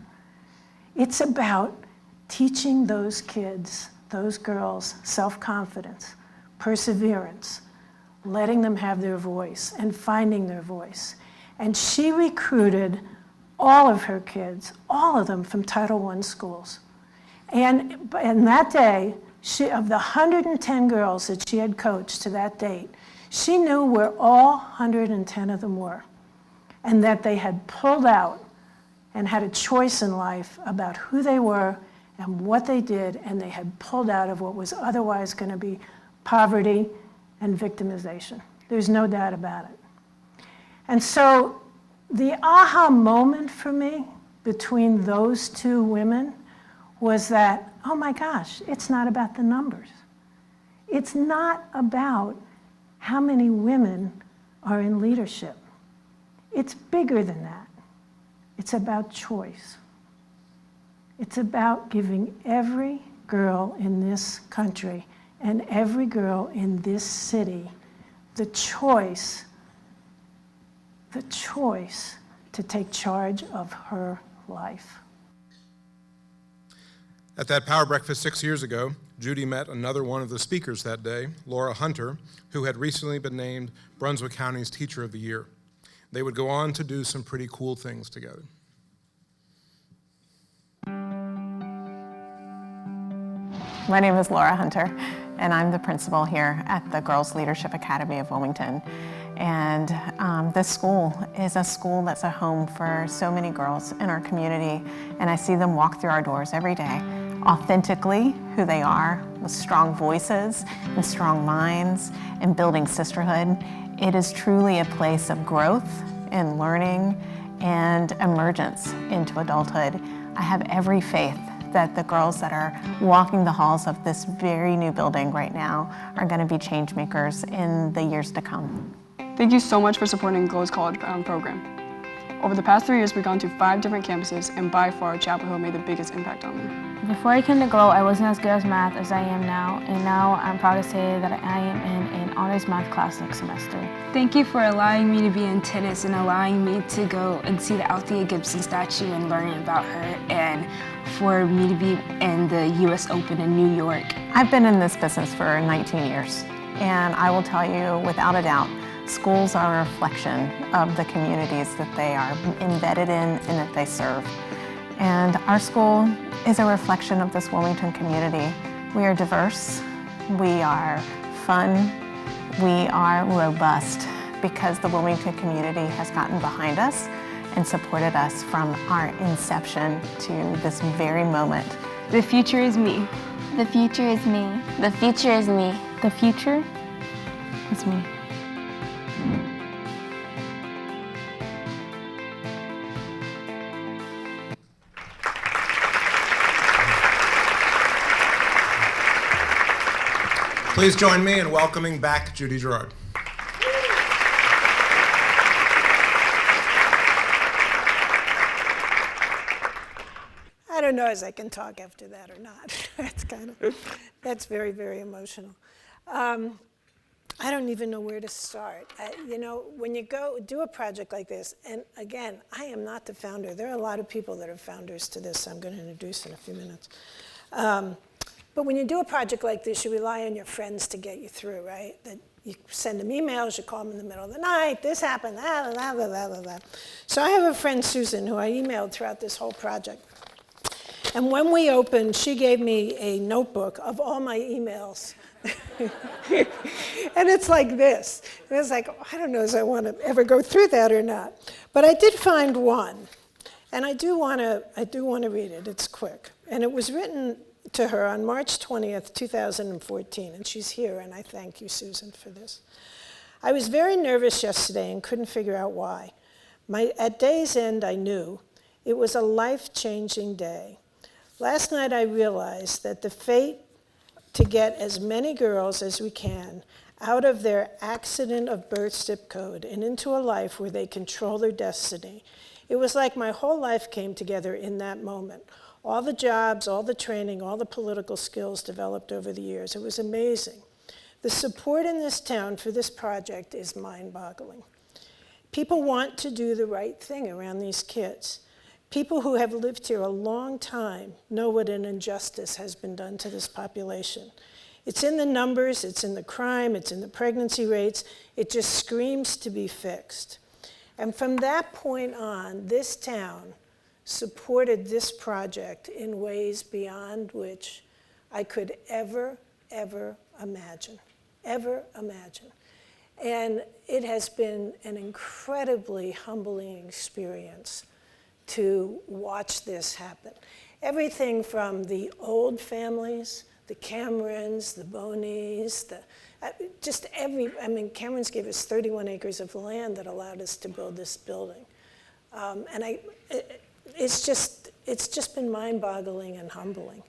It's about teaching those kids, those girls, self-confidence, perseverance, letting them have their voice and finding their voice. And she recruited all of her kids, all of them from Title I schools. And that day, of the 110 girls that she had coached to that date, she knew where all 110 of them were, and that they had pulled out and had a choice in life about who they were and what they did, and they had pulled out of what was otherwise going to be poverty and victimization. There's no doubt about it. And so the aha moment for me between those two women was that, oh my gosh, it's not about the numbers. It's not about how many women are in leadership. It's bigger than that. It's about choice. It's about giving every girl in this country and every girl in this city the choice to take charge of her life. At that Power Breakfast 6 years ago, Judy met another one of the speakers that day, Laura Hunter, who had recently been named Brunswick County's Teacher of the Year. They would go on to do some pretty cool things together. My name is Laura Hunter, and I'm the principal here at the Girls Leadership Academy of Wilmington. And this school is a school that's a home for so many girls in our community, and I see them walk through our doors every day, authentically who they are, with strong voices and strong minds, and building sisterhood. It is truly a place of growth and learning and emergence into adulthood. I have every faith that the girls that are walking the halls of this very new building right now are going to be change makers in the years to come. Thank you so much for supporting GLOW's College Bound program. Over the past 3 years, we've gone to 5 different campuses, and by far, Chapel Hill made the biggest impact on me. Before I came to GLOW, I wasn't as good at math as I am now, and now I'm proud to say that I am in an honors math class next semester. Thank you for allowing me to be in tennis and allowing me to go and see the Althea Gibson statue and learning about her, and for me to be in the US Open in New York. I've been in this business for 19 years, and I will tell you without a doubt, schools are a reflection of the communities that they are embedded in and that they serve. And our school is a reflection of this Wilmington community. We are diverse, we are fun, we are robust because the Wilmington community has gotten behind us and supported us from our inception to this very moment. The future is me. The future is me. The future is me. The future is me. Please join me in welcoming back Judy Gerard. I don't know as I can talk after that or not. That's very, very emotional. I don't even know where to start. When you go do a project like this, and again, I am not the founder. There are a lot of people that are founders to this I'm going to introduce in a few minutes. But when you do a project like this, you rely on your friends to get you through, right? That you send them emails, you call them in the middle of the night, this happened, blah, blah, blah, blah, blah, blah. So I have a friend, Susan, who I emailed throughout this whole project. And when we opened, she gave me a notebook of all my emails. And it's like this. And it's like, I don't know if I want to ever go through that or not. But I did find one. And I do want to read it. It's quick. And it was written to her on March 20th, 2014, and she's here, and I thank you, Susan, for this. I was very nervous yesterday and couldn't figure out why. At day's end, I knew it was a life-changing day. Last night, I realized that the fate to get as many girls as we can out of their accident of birth zip code and into a life where they control their destiny. It was like my whole life came together in that moment. All the jobs, all the training, all the political skills developed over the years. It was amazing. The support in this town for this project is mind-boggling. People want to do the right thing around these kids. People who have lived here a long time know what an injustice has been done to this population. It's in the numbers, it's in the crime, it's in the pregnancy rates. It just screams to be fixed. And from that point on, this town supported this project in ways beyond which I could ever imagine. And it has been an incredibly humbling experience to watch this happen. Everything from the old families, the Camerons, the Boneys, Camerons gave us 31 acres of land that allowed us to build this building. It's just been mind-boggling and humbling.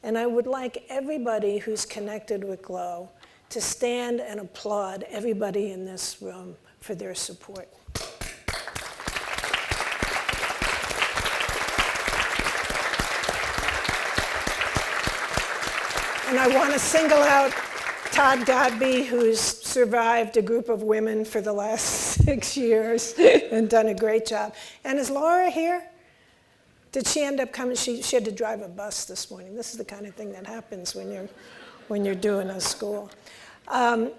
And I would like everybody who's connected with GLOW to stand and applaud everybody in this room for their support. And I want to single out Todd Godbee, who's survived a group of women for the last 6 years and done a great job. And is Laura here? Did she end up coming? She had to drive a bus this morning. This is the kind of thing that happens when you're doing a school. And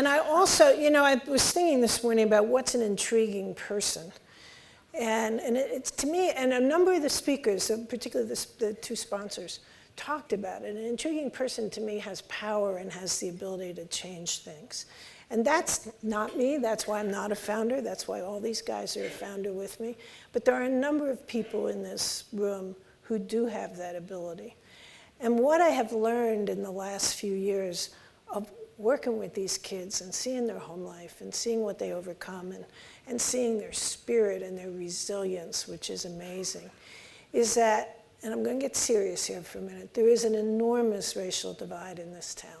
I also, I was thinking this morning about what's an intriguing person. And it's to me, and a number of the speakers, particularly the two sponsors, talked about it. An intriguing person to me has power and has the ability to change things. And that's not me. That's why I'm not a founder. That's why all these guys are a founder with me. But there are a number of people in this room who do have that ability. And what I have learned in the last few years of working with these kids and seeing their home life and seeing what they overcome and seeing their spirit and their resilience, which is amazing, is that, and I'm going to get serious here for a minute, there is an enormous racial divide in this town.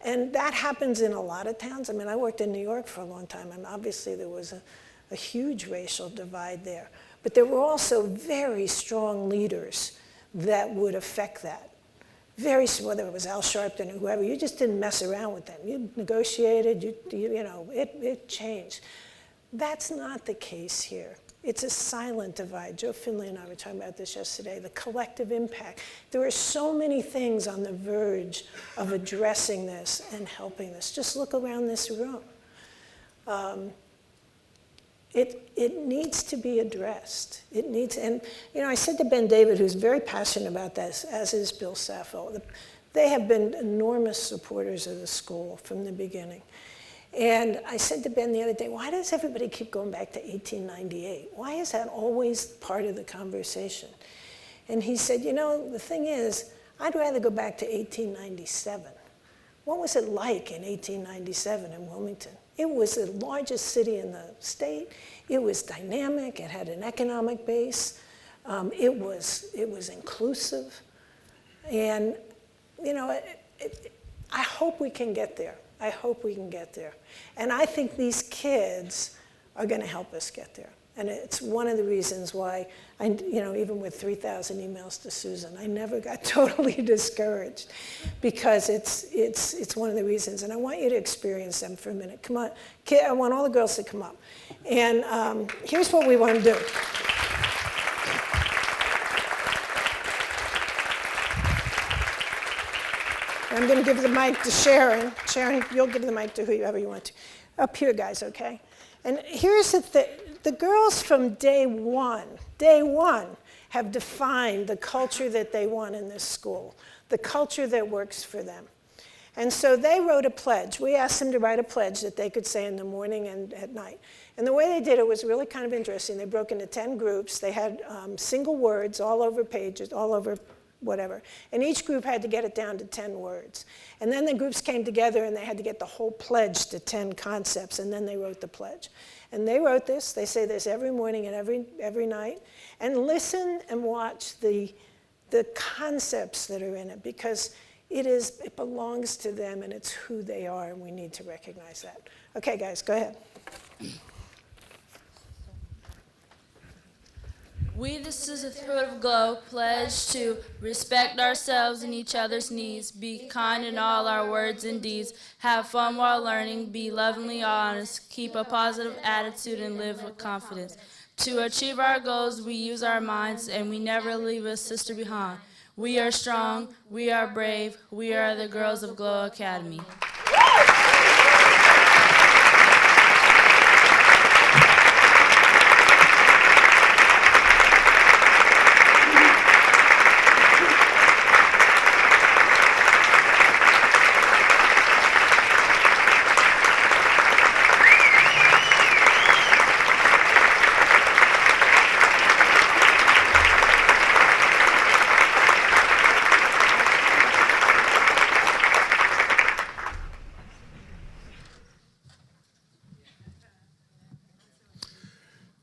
And that happens in a lot of towns. I mean, I worked in New York for a long time, and obviously there was a huge racial divide there. But there were also very strong leaders that would affect that. Whether it was Al Sharpton or whoever, you just didn't mess around with them. You negotiated, it changed. That's not the case here. It's a silent divide. Joe Finley and I were talking about this yesterday, the collective impact. There are so many things on the verge of addressing this and helping this. Just look around this room. It needs to be addressed. It needs, and I said to Ben David, who's very passionate about this, as is Bill Saffo, they have been enormous supporters of the school from the beginning. And I said to Ben the other day, why does everybody keep going back to 1898? Why is that always part of the conversation? And he said, the thing is, I'd rather go back to 1897. What was it like in 1897 in Wilmington? It was the largest city in the state. It was dynamic. It had an economic base. It was inclusive. And, I hope we can get there. I hope we can get there. And I think these kids are going to help us get there. And it's one of the reasons why, even with 3,000 emails to Susan, I never got totally discouraged, because it's one of the reasons. And I want you to experience them for a minute. Come on. I want all the girls to come up. And here's what we want to do. I'm going to give the mic to Sharon. Sharon, you'll give the mic to whoever you want to. Up here, guys, okay? And here's the thing. The girls from day one, have defined the culture that they want in this school, the culture that works for them. And so they wrote a pledge. We asked them to write a pledge that they could say in the morning and at night. And the way they did it was really kind of interesting. They broke into 10 groups. They had single words all over pages, all over whatever. And each group had to get it down to 10 words. And then the groups came together and they had to get the whole pledge to 10 concepts, and then they wrote the pledge. And they wrote this, they say this every morning and every night. And listen and watch the concepts that are in it, because it belongs to them and it's who they are, and we need to recognize that. Okay, guys, go ahead. We, the Sisterhood of Glow, pledge to respect ourselves and each other's needs, be kind in all our words and deeds, have fun while learning, be lovingly honest, keep a positive attitude, and live with confidence. To achieve our goals, we use our minds, and we never leave a sister behind. We are strong, we are brave, we are the Girls of Glow Academy.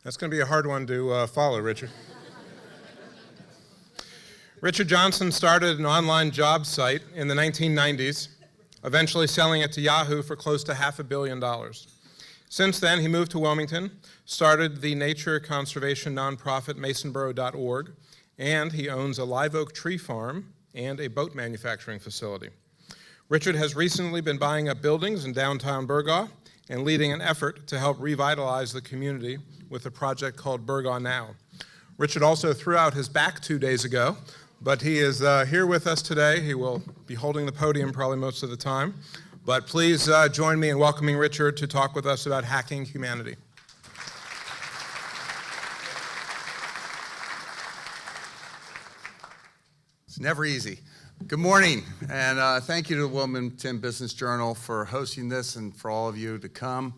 That's going to be a hard one to follow, Richard. Richard Johnson started an online job site in the 1990s eventually selling it to Yahoo for close to $500 million. Since then, he moved to Wilmington, started the nature conservation nonprofit masonboro.org, and he owns a live oak tree farm and a boat manufacturing facility. Richard has recently been buying up buildings in downtown Burgaw and leading an effort to help revitalize the community with a project called Burgaw Now. Richard also threw out his back 2 days ago, but he is here with us today. He will be holding the podium probably most of the time. But please join me in welcoming Richard to talk with us about hacking humanity. It's never easy. Good morning, and thank you to the Wilmington Business Journal for hosting this and for all of you to come.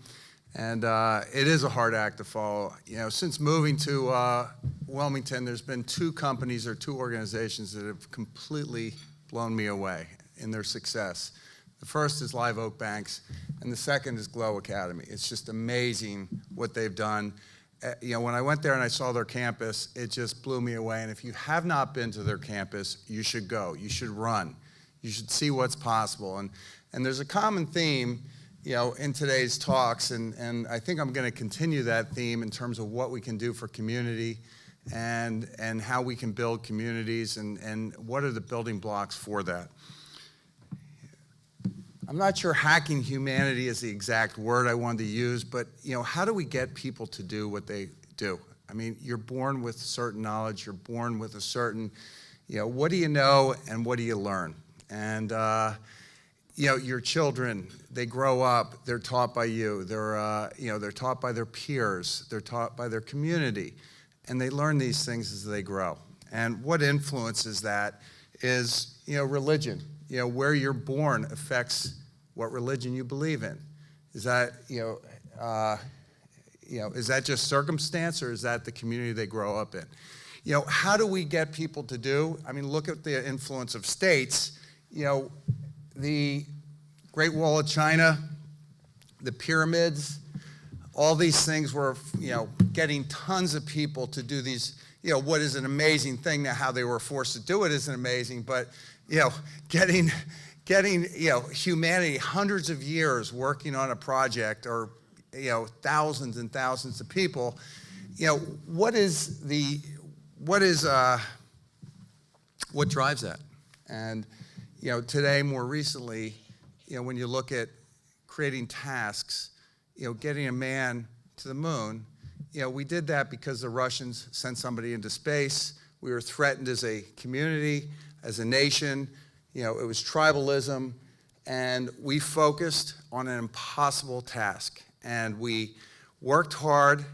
And it is a hard act to follow. You know, since moving to Wilmington, there's been 2 companies or 2 organizations that have completely blown me away in their success. The first is Live Oak Banks, and the second is Glow Academy. It's just amazing what they've done. You know, when I went there and I saw their campus, it just blew me away. And if you have not been to their campus, you should go. You should run. You should see what's possible. And there's a common theme, you know, in today's talks, and I think I'm going to continue that theme in terms of what we can do for community and how we can build communities and what are the building blocks for that. I'm not sure hacking humanity is the exact word I wanted to use, but you know, how do we get people to do what they do? I mean, you're born with certain knowledge, you're born with a certain, you know, what do you know and what do you learn? And you know, your children, they grow up, they're taught by you, you know, they're taught by their peers, they're taught by their community, and they learn these things as they grow. And what influences that is, you know, religion. You know, where you're born affects what religion you believe in. Is that, is that just circumstance, or is that the community they grow up in? You know, how do we get people to do? I mean, look at the influence of states. You know, the Great Wall of China, the pyramids, all these things were, you know, getting tons of people to do these, you know, what is an amazing thing. Now, how they were forced to do it isn't amazing, but you know, getting you know, humanity hundreds of years working on a project, or you know, thousands and thousands of people, you know, what drives that? And you know, today, more recently, you know, when you look at creating tasks, you know, getting a man to the moon, you know, we did that because the Russians sent somebody into space. We were threatened as a community, as a nation. You know, it was tribalism, and we focused on an impossible task. And we worked hard,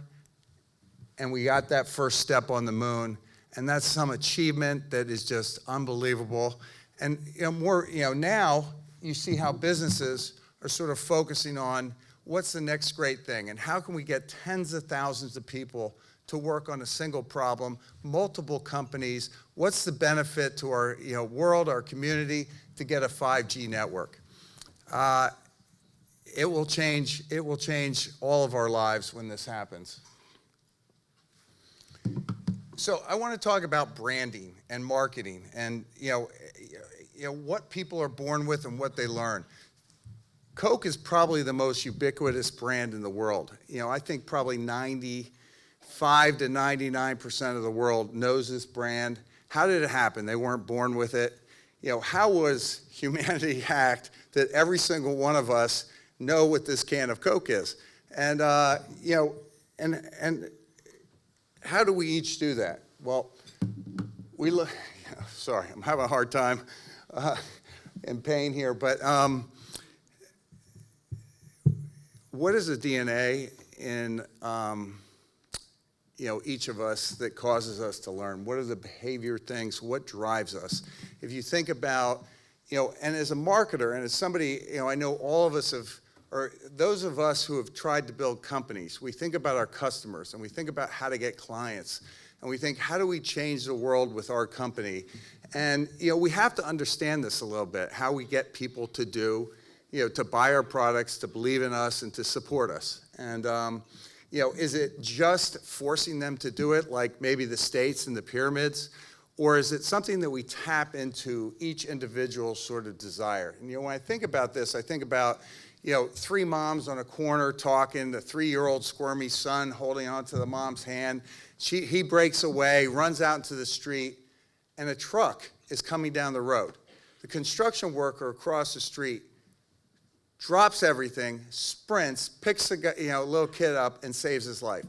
and we got that first step on the moon, and that's some achievement that is just unbelievable. And you know, now you see how businesses are sort of focusing on what's the next great thing, and how can we get tens of thousands of people to work on a single problem, multiple companies. What's the benefit to our, you know, world, our community, to get a 5G network? It will change all of our lives when this happens. So I want to talk about branding and marketing, and you know what people are born with and what they learn. Coke is probably the most ubiquitous brand in the world. You know, I think probably 95 to 99% of the world knows this brand. How did it happen? They weren't born with it. You know, how was humanity hacked that every single one of us know what this can of Coke is? And you know, and how do we each do that? Well, we look. Sorry, I'm having a hard time in pain here, but what is the DNA in you know, each of us that causes us to learn? What are the behavior things? What drives us? If you think about, you know, and as a marketer and as somebody, you know, I know all of us have, or those of us who have tried to build companies, we think about our customers and we think about how to get clients, and we think, how do we change the world with our company? And you know, we have to understand this a little bit, how we get people to do, you know, to buy our products, to believe in us, and to support us. And you know, is it just forcing them to do it, like maybe the states and the pyramids, Or is it something that we tap into each individual's sort of desire? And when I think about this, I think about, three moms on a corner talking, the 3-year-old squirmy son holding onto the mom's hand. He breaks away, runs out into the street, and a truck is coming down the road. The construction worker across the street drops everything, sprints, picks a little kid up, and saves his life.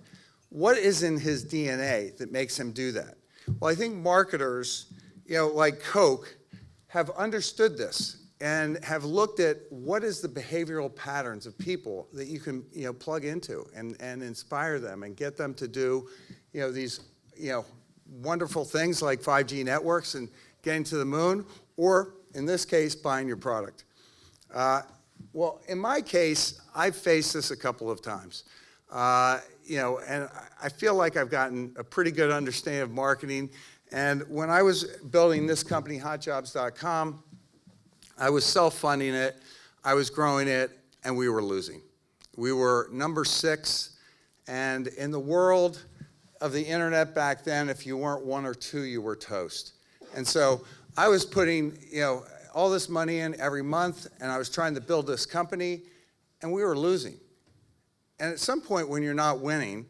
What is in his DNA that makes him do that? Well, I think marketers, like Coke, have understood this and have looked at what is the behavioral patterns of people that you can, plug into and inspire them and get them to do, these, wonderful things like 5G networks and getting to the moon, or in this case, buying your product. Well, in my case, I've faced this a couple of times. And I feel like I've gotten a pretty good understanding of marketing. And when I was building this company, hotjobs.com, I was self-funding it, I was growing it, and we were losing. We were number 6, and in the world of the internet back then, if you weren't 1 or 2, you were toast. And so I was putting, all this money in every month, and I was trying to build this company, and we were losing. And at some point when you're not winning,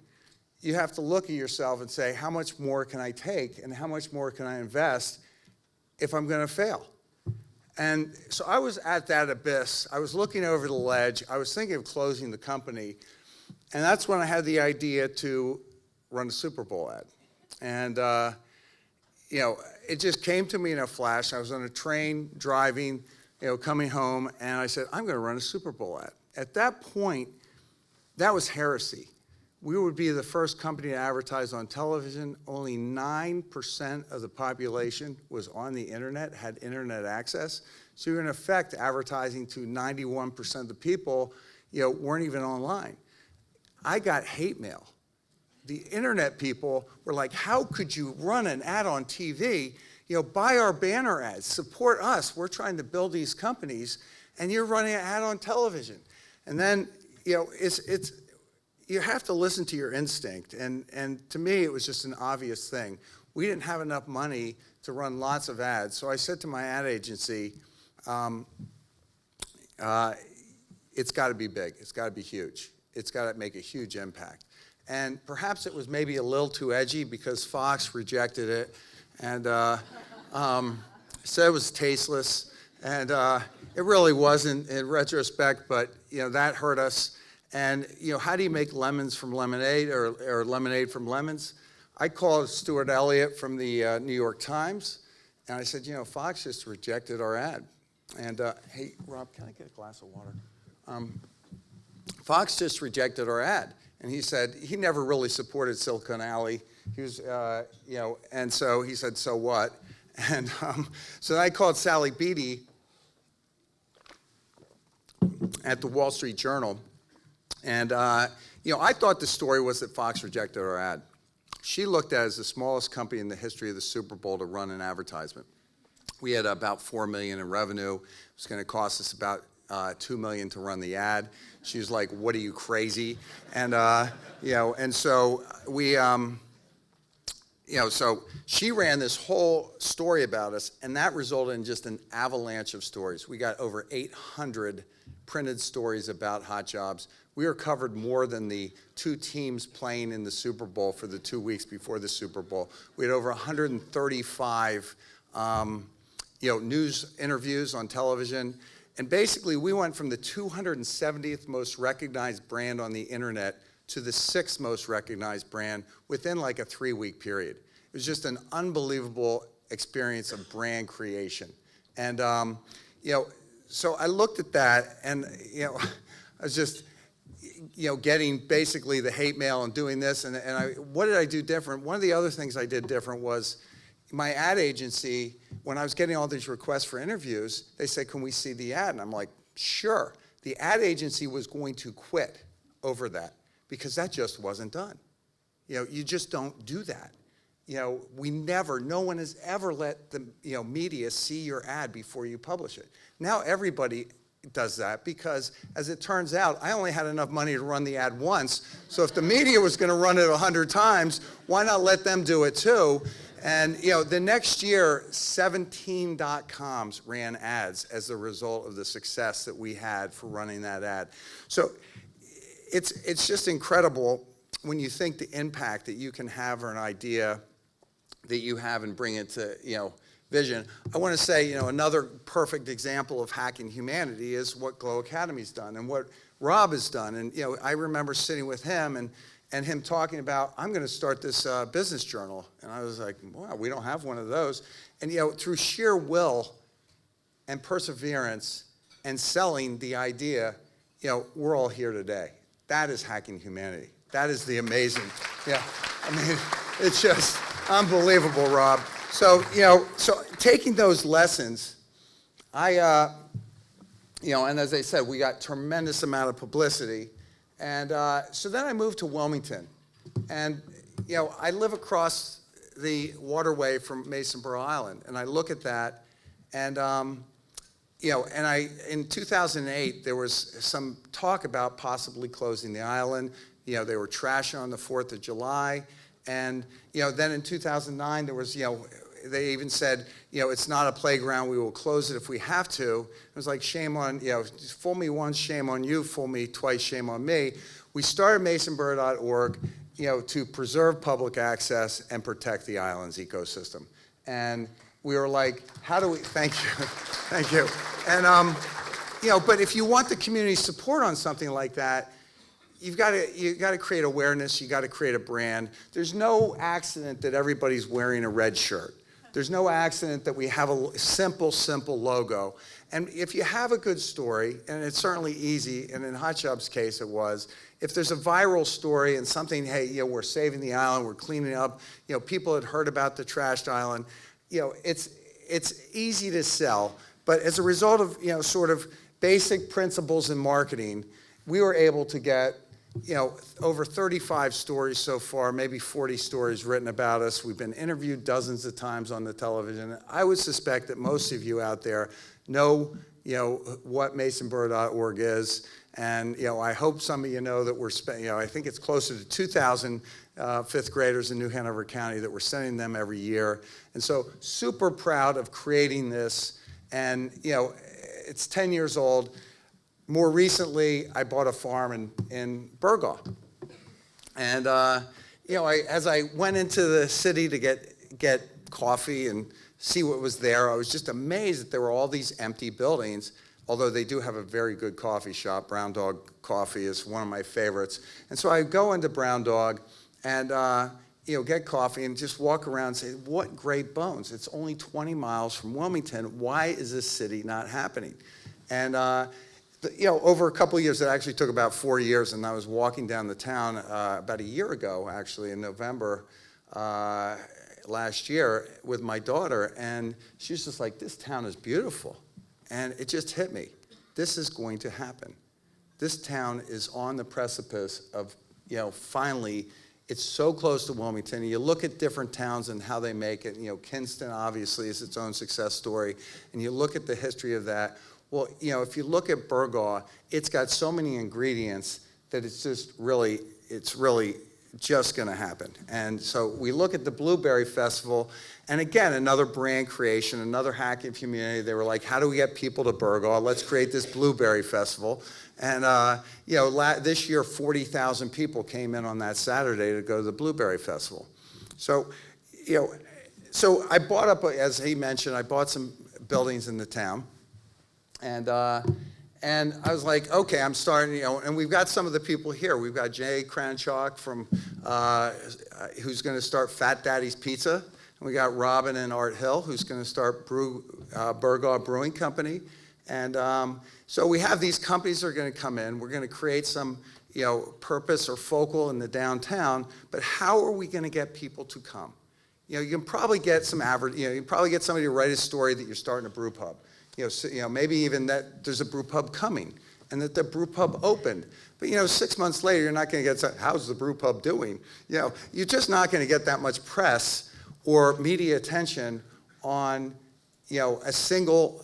you have to look at yourself and say, how much more can I take and how much more can I invest if I'm going to fail? And so I was at that abyss. I was looking over the ledge. I was thinking of closing the company. And that's when I had the idea to run a Super Bowl ad. And, it just came to me in a flash. I was on a train driving, coming home, and I said, I'm going to run a Super Bowl ad. At that point, that was heresy. We would be the first company to advertise on television. Only 9% of the population was on the internet, had internet access. So you're in effect advertising to 91% of the people, weren't even online. I got hate mail. The internet people were like, how could you run an ad on TV? Buy our banner ads, support us. We're trying to build these companies, and you're running an ad on television. And then, you have to listen to your instinct. And to me, it was just an obvious thing. We didn't have enough money to run lots of ads. So I said to my ad agency, it's got to be big. It's got to be huge. It's got to make a huge impact. And perhaps it was maybe a little too edgy because Fox rejected it and said it was tasteless. And it really wasn't in retrospect, but that hurt us. And how do you make lemons from lemonade or lemonade from lemons? I called Stuart Elliott from the New York Times, and I said, Fox just rejected our ad. And hey, Rob, can I get a glass of water? Fox just rejected our ad. And he said he never really supported Silicon Alley. He was, and so he said, so what? And so I called Sally Beatty at the Wall Street Journal. And, I thought the story was that Fox rejected our ad. She looked at it as the smallest company in the history of the Super Bowl to run an advertisement. We had about $4 million in revenue. It was going to cost us about $2 million to run the ad. She was like, what are you, crazy? And, and so we, so she ran this whole story about us, and that resulted in just an avalanche of stories. We got over 800 printed stories about Hot Jobs. We were covered more than the 2 teams playing in the Super Bowl for the 2 weeks before the Super Bowl. We had over 135, news interviews on television. And basically, we went from the 270th most recognized brand on the internet to the 6th most recognized brand within like a 3-week period. It was just an unbelievable experience of brand creation. And, so I looked at that, and, I was just, getting basically the hate mail and doing this. And what did I do different? One of the other things I did different was my ad agency, when I was getting all these requests for interviews, they said, can we see the ad? And I'm like, sure. The ad agency was going to quit over that because that just wasn't done. You just don't do that. No one has ever let the media see your ad before you publish it. Now everybody does that because, as it turns out, I only had enough money to run the ad once. So if the media was going to run it 100 times, why not let them do it too? And the next year, 17 .coms ran ads as a result of the success that we had for running that ad. So it's just incredible when you think the impact that you can have or an idea that you have and bring it to vision. I want to say, another perfect example of hacking humanity is what Glow Academy's done and what Rob has done. And, I remember sitting with him and him talking about, I'm going to start this business journal. And I was like, wow, we don't have one of those. And, through sheer will and perseverance and selling the idea, we're all here today. That is hacking humanity. That is the amazing, it's just unbelievable, Rob. So, so taking those lessons, and as I said, we got tremendous amount of publicity. And so then I moved to Wilmington. And, I live across the waterway from Masonboro Island. And I look at that, and, in 2008, there was some talk about possibly closing the island. They were trashing on the 4th of July. And, then in 2009, there was, they even said, it's not a playground, we will close it if we have to. It was like, shame on, fool me once, shame on you, fool me twice, shame on me. We started masonboro.org, to preserve public access and protect the island's ecosystem. And we were like, how do we, thank you, thank you. And, but if you want the community support on something like that, you got to create awareness. You got to create a brand. There's no accident that everybody's wearing a red shirt. There's no accident that we have a simple logo. And if you have a good story, and it's certainly easy, and in Hot Job's case it was, if there's a viral story and something, hey, we're saving the island, we're cleaning up, people had heard about the trashed island, it's easy to sell. But as a result of sort of basic principles in marketing, we were able to get over 35 stories so far, maybe 40 stories written about us. We've been interviewed dozens of times on the television. I would suspect that most of you out there know, what masonboro.org is. And, I hope some of you know that we're I think it's closer to 2,000 fifth graders in New Hanover County that we're sending them every year. And so super proud of creating this. And, it's 10 years old. More recently, I bought a farm in Burgaw. And, as I went into the city to get coffee and see what was there, I was just amazed that there were all these empty buildings, although they do have a very good coffee shop. Brown Dog Coffee is one of my favorites. And so I go into Brown Dog and, get coffee and just walk around and say, what great bones. It's only 20 miles from Wilmington. Why is this city not happening? And, over a couple of years, it actually took about 4 years, and I was walking down the town about a year ago, actually, in November last year with my daughter, and she was just like, this town is beautiful. And it just hit me. This is going to happen. This town is on the precipice of, finally, it's so close to Wilmington. You look at different towns and how they make it. Kinston, obviously, is its own success story, and you look at the history of that. Well, if you look at Burgaw, it's got so many ingredients that it's really just going to happen. And so we look at the Blueberry Festival, and again, another brand creation, another hacking community. They were like, how do we get people to Burgaw? Let's create this Blueberry Festival. And, this year, 40,000 people came in on that Saturday to go to the Blueberry Festival. So, so I bought up, as he mentioned, I bought some buildings in the town. And I was like, okay, I'm starting, and we've got some of the people here. We've got Jay Cranchok from, who's going to start Fat Daddy's Pizza. And we got Robin and Art Hill, who's going to start Burgaw Brewing Company. And so we have these companies that are going to come in. We're going to create some, purpose or focal in the downtown. But how are we going to get people to come? You can probably get some average, you can probably get somebody to write a story that you're starting a brew pub. Maybe even that there's a brew pub coming and that the brew pub opened. But 6 months later, you're not going to get, how's the brew pub doing? You're just not going to get that much press or media attention on, a single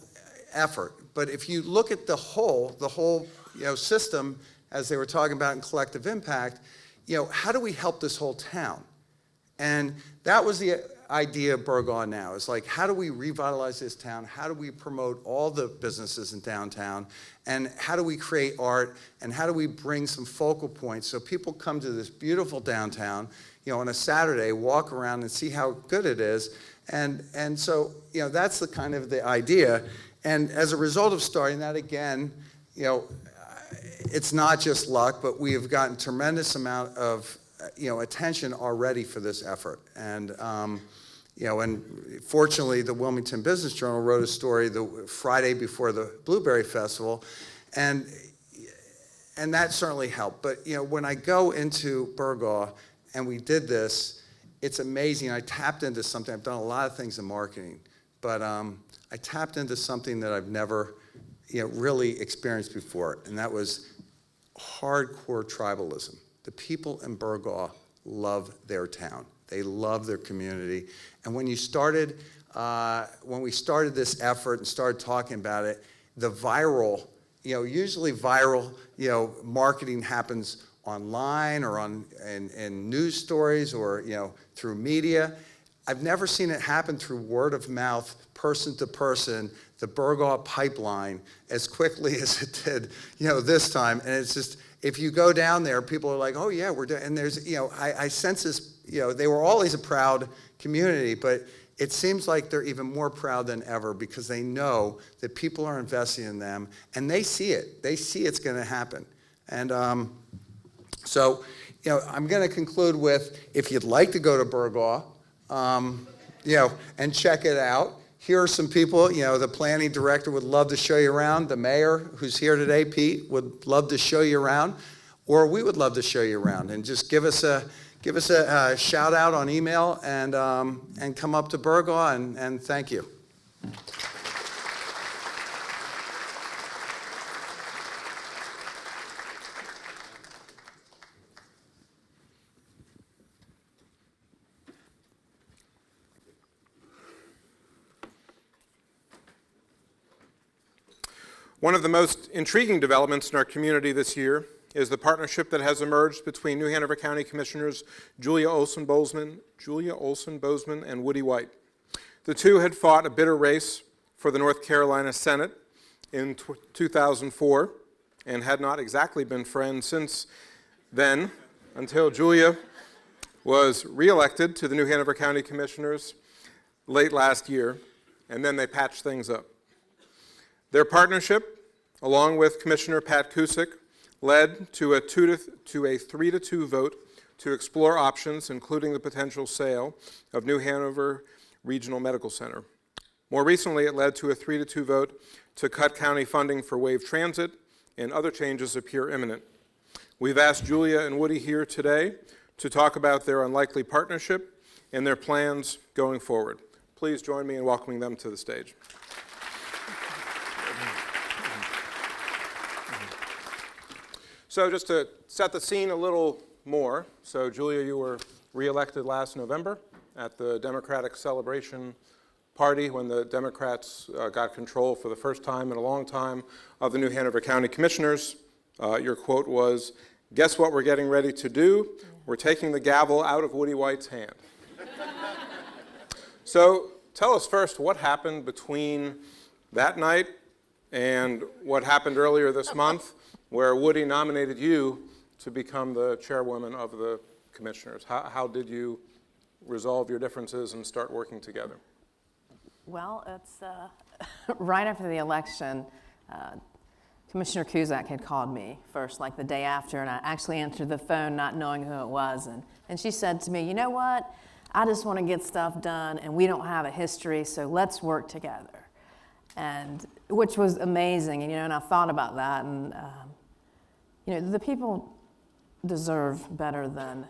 effort. But if you look at the whole system, as they were talking about in collective impact, how do we help this whole town? And that was the idea of Burgaw Now. It's like, how do we revitalize this town? How do we promote all the businesses in downtown? And how do we create art? And how do we bring some focal points so people come to this beautiful downtown, on a Saturday, walk around and see how good it is. And so, that's the kind of the idea. And as a result of starting that, again, it's not just luck, but we have gotten tremendous amount of attention already for this effort. And and fortunately, the Wilmington Business Journal wrote a story the Friday before the Blueberry Festival, and that certainly helped. But when I go into Burgaw and we did this, it's amazing. I tapped into something. I've done a lot of things in marketing, but I tapped into something that I've never really experienced before, and that was hardcore tribalism. The people in Burgaw love their town. They love their community. And when we started this effort and started talking about it, the viral, usually viral, marketing happens online or in news stories or, through media. I've never seen it happen through word of mouth, person to person, the Burgaw pipeline, as quickly as it did, this time. And it's just, if you go down there, people are like, oh yeah, we're doing, and there's, I sense this, they were always a proud community, but it seems like they're even more proud than ever because they know that people are investing in them and they see it. They see it's going to happen. And so, I'm going to conclude with, if you'd like to go to Burgaw, and check it out. Here are some people, the planning director would love to show you around. The mayor, who's here today, Pete, would love to show you around, or we would love to show you around. And just give us a shout out on email and come up to Burgaw and thank you. One of the most intriguing developments in our community this year is the partnership that has emerged between New Hanover County Commissioners Julia Olson Bozeman, and Woody White. The two had fought a bitter race for the North Carolina Senate in 2004 and had not exactly been friends since then, until Julia was reelected to the New Hanover County Commissioners late last year, and then they patched things up. Their partnership, along with Commissioner Pat Cusick, led to a 3-2 vote to explore options, including the potential sale of New Hanover Regional Medical Center. More recently, it led to a 3-2 vote to cut county funding for Wave Transit, and other changes appear imminent. We've asked Julia and Woody here today to talk about their unlikely partnership and their plans going forward. Please join me in welcoming them to the stage. So just to set the scene a little more, so Julia, you were reelected last November at the Democratic Celebration Party when the Democrats got control for the first time in a long time of the New Hanover County Commissioners. Your quote was, "Guess what we're getting ready to do? We're taking the gavel out of Woody White's hand." So tell us first what happened between that night and what happened earlier this month, where Woody nominated you to become the chairwoman of the commissioners. How did you resolve your differences and start working together? Well, it's right after the election, Commissioner Cusack had called me first, like the day after, and I actually answered the phone not knowing who it was. And she said to me, you know what, I just want to get stuff done, and we don't have a history, so let's work together. And which was amazing, and I thought about that, and the people deserve better than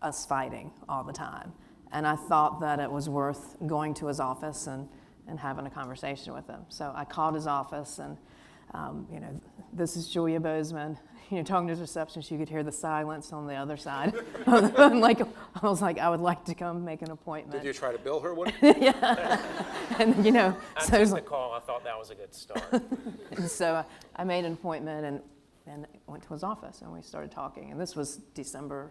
us fighting all the time. And I thought that it was worth going to his office and having a conversation with him. So I called his office, and This is Julia Bozeman. Talking to the receptionist, you could hear the silence on the other side. I was like, I would like to come make an appointment. Did you try to bill her one? Yeah. And I so it was took the call. I thought that was a good start. and so I made an appointment and went to his office, and we started talking. And this was December,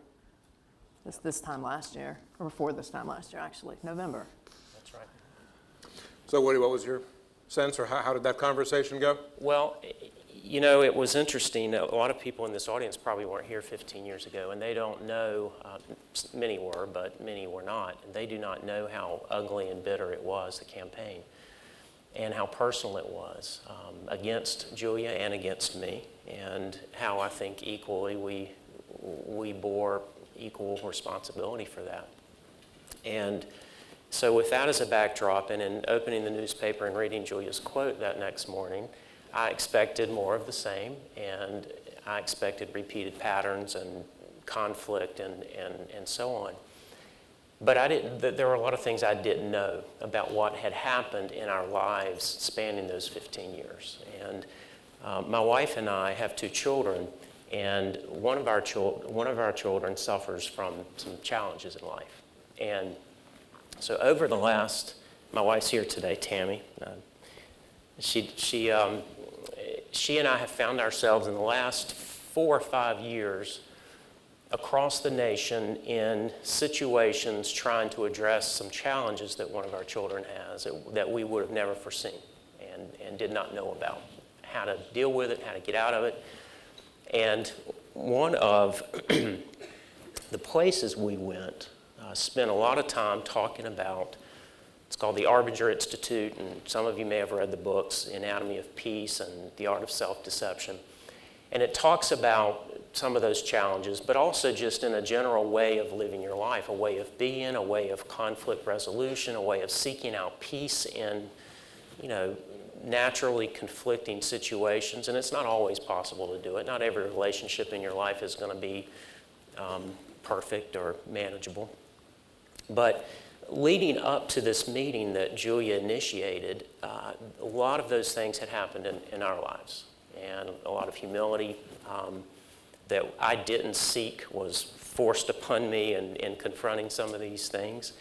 this time last year, or before this time last year, actually, November. That's right. So Woody, what was your sense, or how did that conversation go? Well, it was interesting. A lot of people in this audience probably weren't here 15 years ago, and they don't know, many were, but many were not, and they do not know how ugly and bitter it was, the campaign, and how personal it was against Julia and against me, and how I think equally we bore equal responsibility for that. And so with that as a backdrop, and in opening the newspaper and reading Julia's quote that next morning, I expected more of the same, and I expected repeated patterns and conflict and so on. But there were a lot of things I didn't know about what had happened in our lives spanning those 15 years. And my wife and I have 2 children, and one of our children suffers from some challenges in life. And so over the last, my wife's here today, Tammy. She and I have found ourselves in the last 4 or 5 years across the nation in situations trying to address some challenges that one of our children has that we would have never foreseen and did not know about, how to deal with it, how to get out of it. And one of the places we went spent a lot of time talking about, it's called the Arbinger Institute, and some of you may have read the books, Anatomy of Peace and The Art of Self-Deception. And it talks about some of those challenges, but also just in a general way of living your life, a way of being, a way of conflict resolution, a way of seeking out peace in, naturally conflicting situations. And it's not always possible to do it. Not every relationship in your life is going to be perfect or manageable. But leading up to this meeting that Julia initiated, a lot of those things had happened in our lives. And a lot of humility that I didn't seek was forced upon me in confronting some of these things.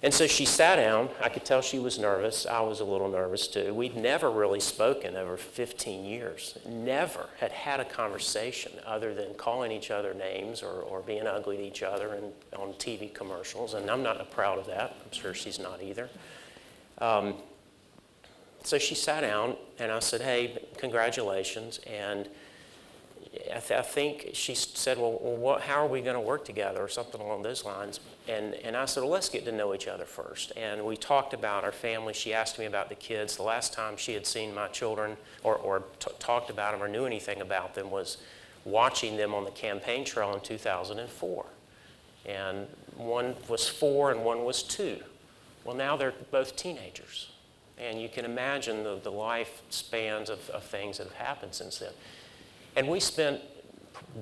And so she sat down. I could tell she was nervous. I was a little nervous too. We'd never really spoken over 15 years. Never had a conversation other than calling each other names or being ugly to each other on TV commercials. And I'm not proud of that. I'm sure she's not either. So she sat down and I said, hey, congratulations. And I think she said, well, how are we going to work together, or something along those lines. And I said, well, let's get to know each other first. And we talked about our family. She asked me about the kids. The last time she had seen my children or talked about them or knew anything about them was watching them on the campaign trail in 2004. And one was 4 and one was 2. Well, now they're both teenagers. And you can imagine the lifespans of things that have happened since then. And we spent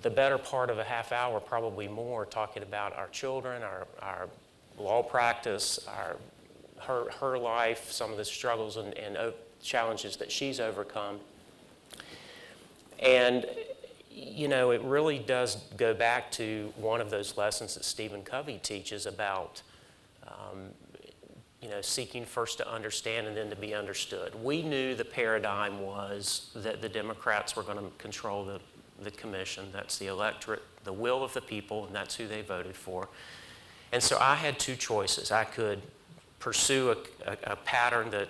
the better part of a half hour, probably more, talking about our children, our law practice, her life, some of the struggles and challenges that she's overcome. And, it really does go back to one of those lessons that Stephen Covey teaches about seeking first to understand and then to be understood. We knew the paradigm was that the Democrats were going to control the commission. That's the electorate, the will of the people, and that's who they voted for. And so I had 2 choices. I could pursue a pattern that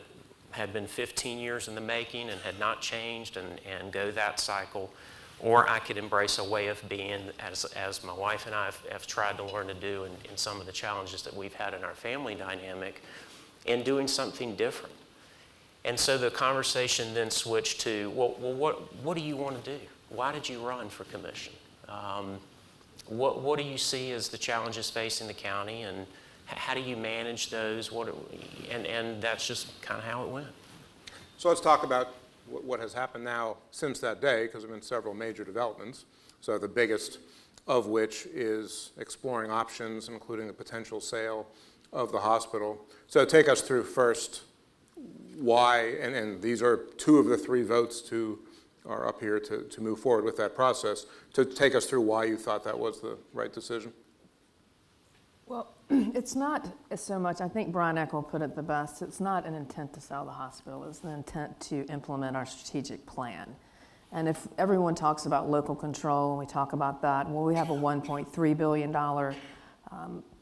had been 15 years in the making and had not changed and go that cycle, or I could embrace a way of being, as my wife and I have tried to learn to do in some of the challenges that we've had in our family dynamic, and doing something different. And so the conversation then switched to, well, what do you want to do? Why did you run for commission? What do you see as the challenges facing the county, and how do you manage those? And that's just kind of how it went. So let's talk about what has happened now since that day, because there have been several major developments. So the biggest of which is exploring options, including the potential sale of the hospital. So take us through first why, and these are two of the three votes are up here to move forward with that process, to take us through why you thought that was the right decision. Well, it's not so much, I think Brian Eckel put it the best, it's not an intent to sell the hospital, it's an intent to implement our strategic plan. And if everyone talks about local control, and we talk about that, well, we have a $1.3 billion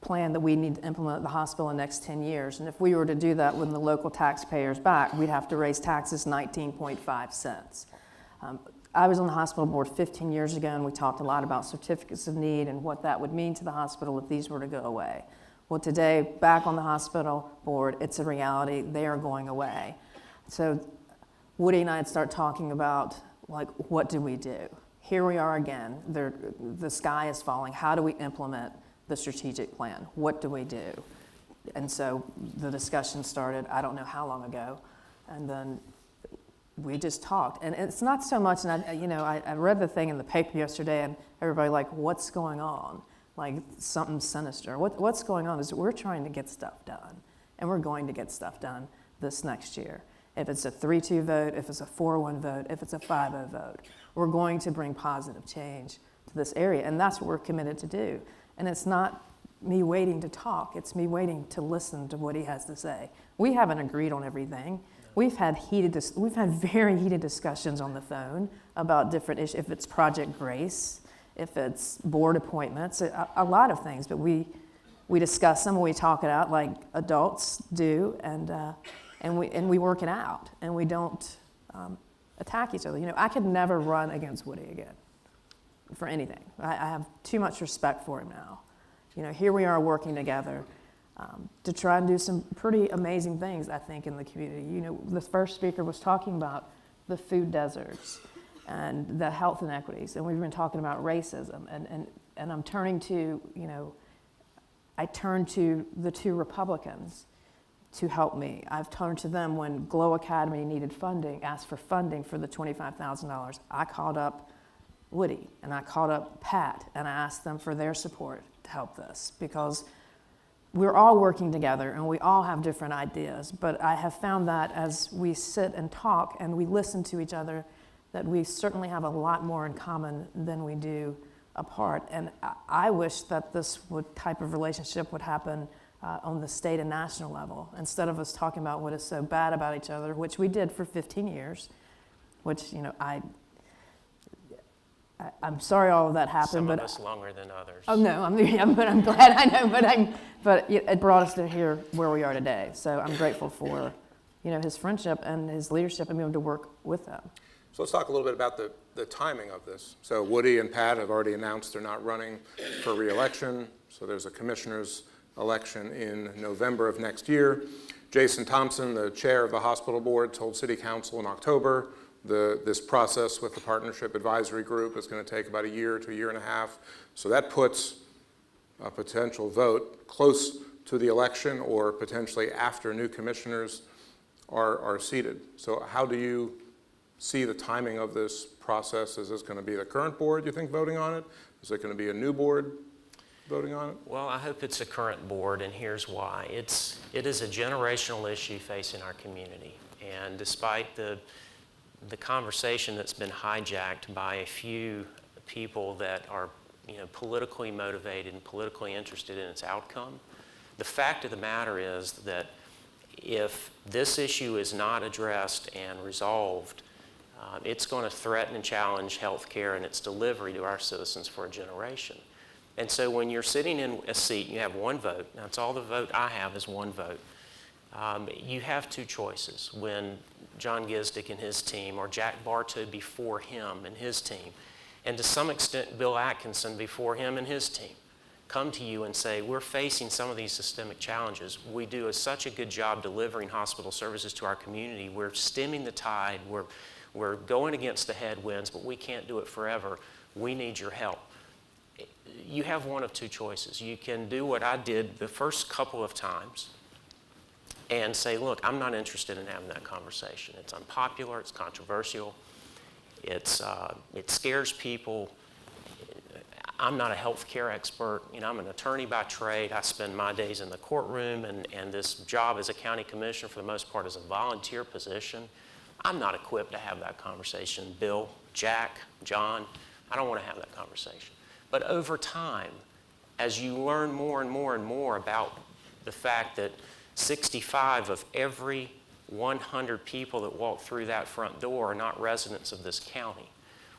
plan that we need to implement at the hospital in the next 10 years. And if we were to do that with the local taxpayers back, we'd have to raise taxes 19.5 cents. I was on the hospital board 15 years ago, and we talked a lot about certificates of need and what that would mean to the hospital if these were to go away. Well, today, back on the hospital board, it's a reality. They are going away. So Woody and I would start talking about, like, what do we do? Here we are again. The sky is falling. How do we implement the strategic plan? What do we do? And so the discussion started, I don't know how long ago, and then we just talked. And it's not so much, and I read the thing in the paper yesterday, and everybody like, what's going on? Like something sinister. What's going on is we're trying to get stuff done, and we're going to get stuff done this next year. If it's a 3-2 vote, if it's a 4-1 vote, if it's a 5-0 vote, we're going to bring positive change to this area, and that's what we're committed to do. And it's not me waiting to talk, it's me waiting to listen to what he has to say. We haven't agreed on everything. We've had very heated discussions on the phone about different issues, if it's Project Grace, if it's board appointments, a lot of things, but we discuss them, we talk it out like adults do, and we work it out, and we don't attack each other. I could never run against Woody again for anything. I have too much respect for him now. Here we are working together to try and do some pretty amazing things, I think, in the community. The first speaker was talking about the food deserts and the health inequities, and we've been talking about racism, and I'm turning to, I turned to the two Republicans to help me. I've turned to them when Glow Academy needed funding, asked for funding for the $25,000. I called up Woody and I called up Pat and I asked them for their support to help this, because we're all working together and we all have different ideas, but I have found that as we sit and talk and we listen to each other, that we certainly have a lot more in common than we do apart. And I wish that this type of relationship would happen on the state and national level, instead of us talking about what is so bad about each other, which we did for 15 years, which, I'm sorry all of that happened. Some but of us longer than others. Oh no, but I'm glad I know. But it brought us to here where we are today. So I'm grateful for, his friendship and his leadership and being able to work with them. So let's talk a little bit about the timing of this. So Woody and Pat have already announced they're not running for re-election. So there's a commissioner's election in November of next year. Jason Thompson, the chair of the hospital board, told City Council in October this process with the Partnership Advisory Group is going to take about a year to a year and a half. So that puts a potential vote close to the election or potentially after new commissioners are seated. So how do you see the timing of this process? Is this going to be the current board, you think, voting on it? Is it going to be a new board voting on it? Well, I hope it's a current board, and here's why. It is a generational issue facing our community, and despite the conversation that's been hijacked by a few people that are politically motivated and politically interested in its outcome, the fact of the matter is that if this issue is not addressed and resolved, it's going to threaten and challenge health care and its delivery to our citizens for a generation. And so when you're sitting in a seat, you have one vote. That's all the vote I have is one vote. You have two choices when John Gizdick and his team, or Jack Bartow before him and his team, and to some extent Bill Atkinson before him and his team, come to you and say, we're facing some of these systemic challenges. We do such a good job delivering hospital services to our community. We're stemming the tide. We're going against the headwinds, but we can't do it forever. We need your help. You have one of two choices. You can do what I did the first couple of times and say, look, I'm not interested in having that conversation. It's unpopular, it's controversial, it scares people. I'm not a healthcare expert. You know, I'm an attorney by trade. I spend my days in the courtroom, and this job as a county commissioner, for the most part, is a volunteer position. I'm not equipped to have that conversation. Bill, Jack, John, I don't want to have that conversation. But over time, as you learn more and more and more about the fact that 65 of every 100 people that walk through that front door are not residents of this county,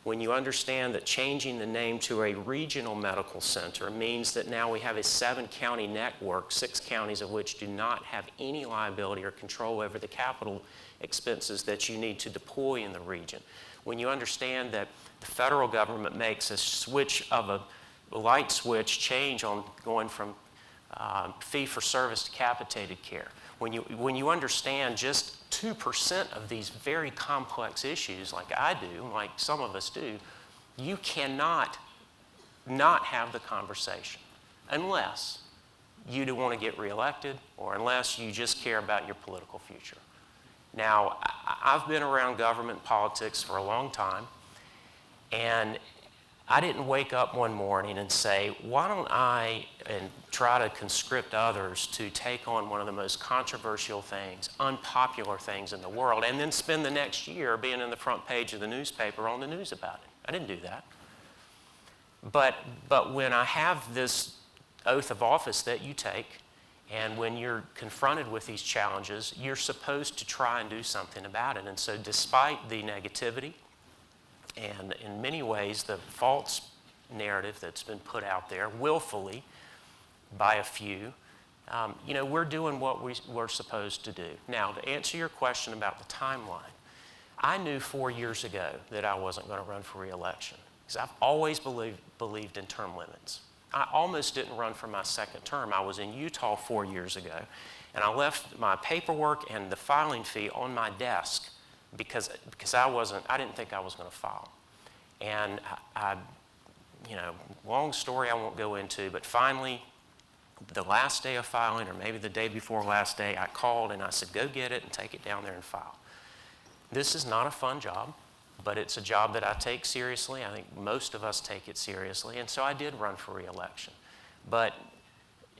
when you understand that changing the name to a regional medical center means that now we have a 7-county network, 6 counties of which do not have any liability or control over the capital expenses that you need to deploy in the region. When you understand that the federal government makes a switch of a light switch change on going from fee-for-service to capitated care, when you understand just 2% of these very complex issues like I do, like some of us do, you cannot not have the conversation unless you do want to get reelected or unless you just care about your political future. Now, I've been around government politics for a long time, and I didn't wake up one morning and say, why don't I and try to conscript others to take on one of the most controversial things, unpopular things in the world, and then spend the next year being in the front page of the newspaper on the news about it. I didn't do that. But when I have this oath of office that you take, and when you're confronted with these challenges, you're supposed to try and do something about it. And so despite the negativity, and in many ways, the false narrative that's been put out there willfully by a few, you know, we're doing what we're supposed to do. Now, to answer your question about the timeline, I knew 4 years ago that I wasn't going to run for re-election because I've always believed in term limits. I almost didn't run for my second term. I was in Utah 4 years ago, and I left my paperwork and the filing fee on my desk because I didn't think I was going to file. And you know, long story I won't go into, but finally, the last day of filing, or maybe the day before last day, I called and I said, go get it and take it down there and file. This is not a fun job, but it's a job that I take seriously. I think most of us take it seriously, and so I did run for re-election. But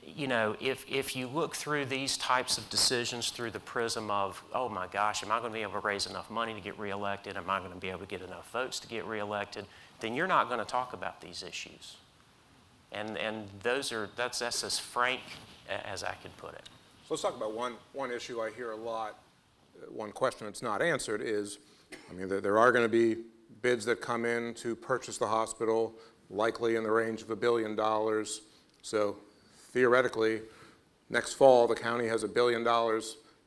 you know, if you look through these types of decisions through the prism of, oh my gosh, am I going to be able to raise enough money to get reelected? Am I going to be able to get enough votes to get reelected? Then you're not going to talk about these issues. And that's as frank as I could put it. So let's talk about one issue I hear a lot. One question that's not answered is, I mean, there are going to be bids that come in to purchase the hospital, likely in the range of $1 billion. So theoretically, next fall, the county has $1 billion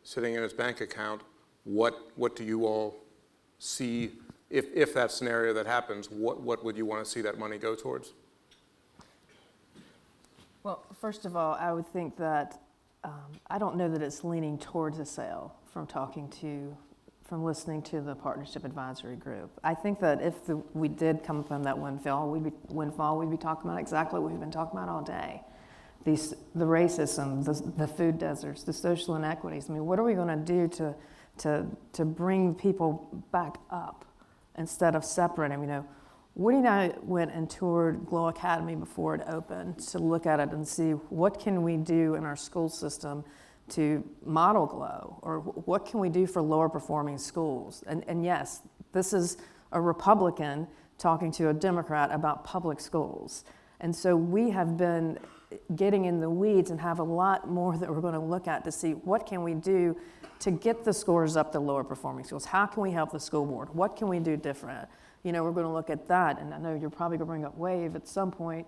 sitting in its bank account. What do you all see, if that scenario that happens, what would you want to see that money go towards? Well, first of all, I would think that I don't know that it's leaning towards a sale from listening to the Partnership Advisory Group. I think that if we did come upon that windfall, we'd be talking about exactly what we've been talking about all day. The racism, the food deserts, the social inequities. I mean, what are we going to do to bring people back up instead of separating? You know, Woody and I went and toured Glow Academy before it opened to look at it and see what can we do in our school system to model Glow, or what can we do for lower performing schools? And yes, this is a Republican talking to a Democrat about public schools. And so we have been getting in the weeds and have a lot more that we're going to look at to see what can we do to get the scores up to lower performing schools. How can we help the school board? What can we do different? You know, we're going to look at that, and I know you're probably going to bring up WAVE at some point.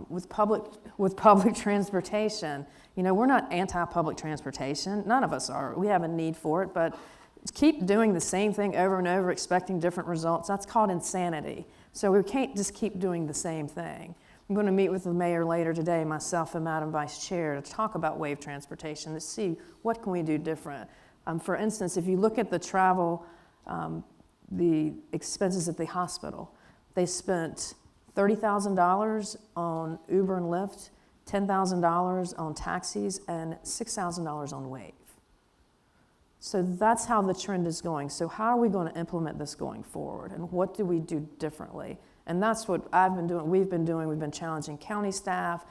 With public transportation, you know, we're not anti-public transportation. None of us are. We have a need for it, but keep doing the same thing over and over, expecting different results. That's called insanity. So we can't just keep doing the same thing. I'm going to meet with the mayor later today, myself and Madam Vice Chair, to talk about WAVE transportation, to see what can we do different. For instance, if you look at the travel, the expenses at the hospital, they spent $30,000 on Uber and Lyft, $10,000 on taxis, and $6,000 on WAVE. So that's how the trend is going. So how are we going to implement this going forward? And what do we do differently? And that's what I've been doing, we've been challenging county staff.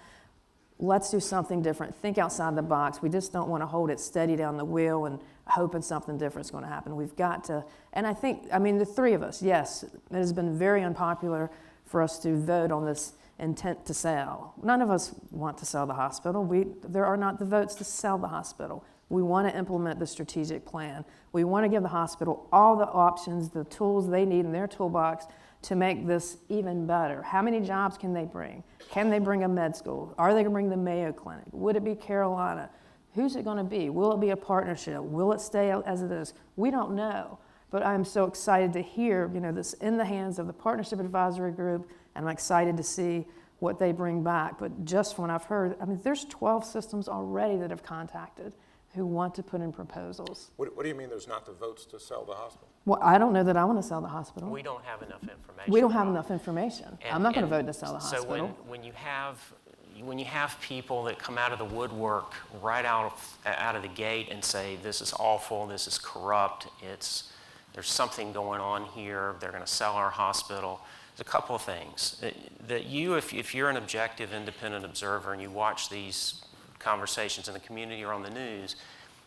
Let's do something different. Think outside the box. We just don't want to hold it steady down the wheel and hoping something different is going to happen. We've got to, and I think, the three of us, yes, it has been very unpopular for us to vote on this intent to sell. None of us want to sell the hospital. There are not the votes to sell the hospital. We want to implement the strategic plan. We want to give the hospital all the options, the tools they need in their toolbox to make this even better. How many jobs can they bring? Can they bring a med school? Are they going to bring the Mayo Clinic? Would it be Carolina? Who's it going to be? Will it be a partnership? Will it stay as it is? We don't know. But I'm so excited to hear, this in the hands of the Partnership Advisory Group, and I'm excited to see what they bring back. But just from what I've heard, there's 12 systems already that have contacted who want to put in proposals. What do you mean there's not the votes to sell the hospital? Well, I don't know that I want to sell the hospital. We don't have enough information. We don't have enough information. I'm not going to vote to sell the so hospital. when you have people that come out of the woodwork right out of the gate and say, this is awful, this is corrupt, there's something going on here, they're going to sell our hospital, there's a couple of things. That if you're an objective, independent observer and you watch these conversations in the community or on the news,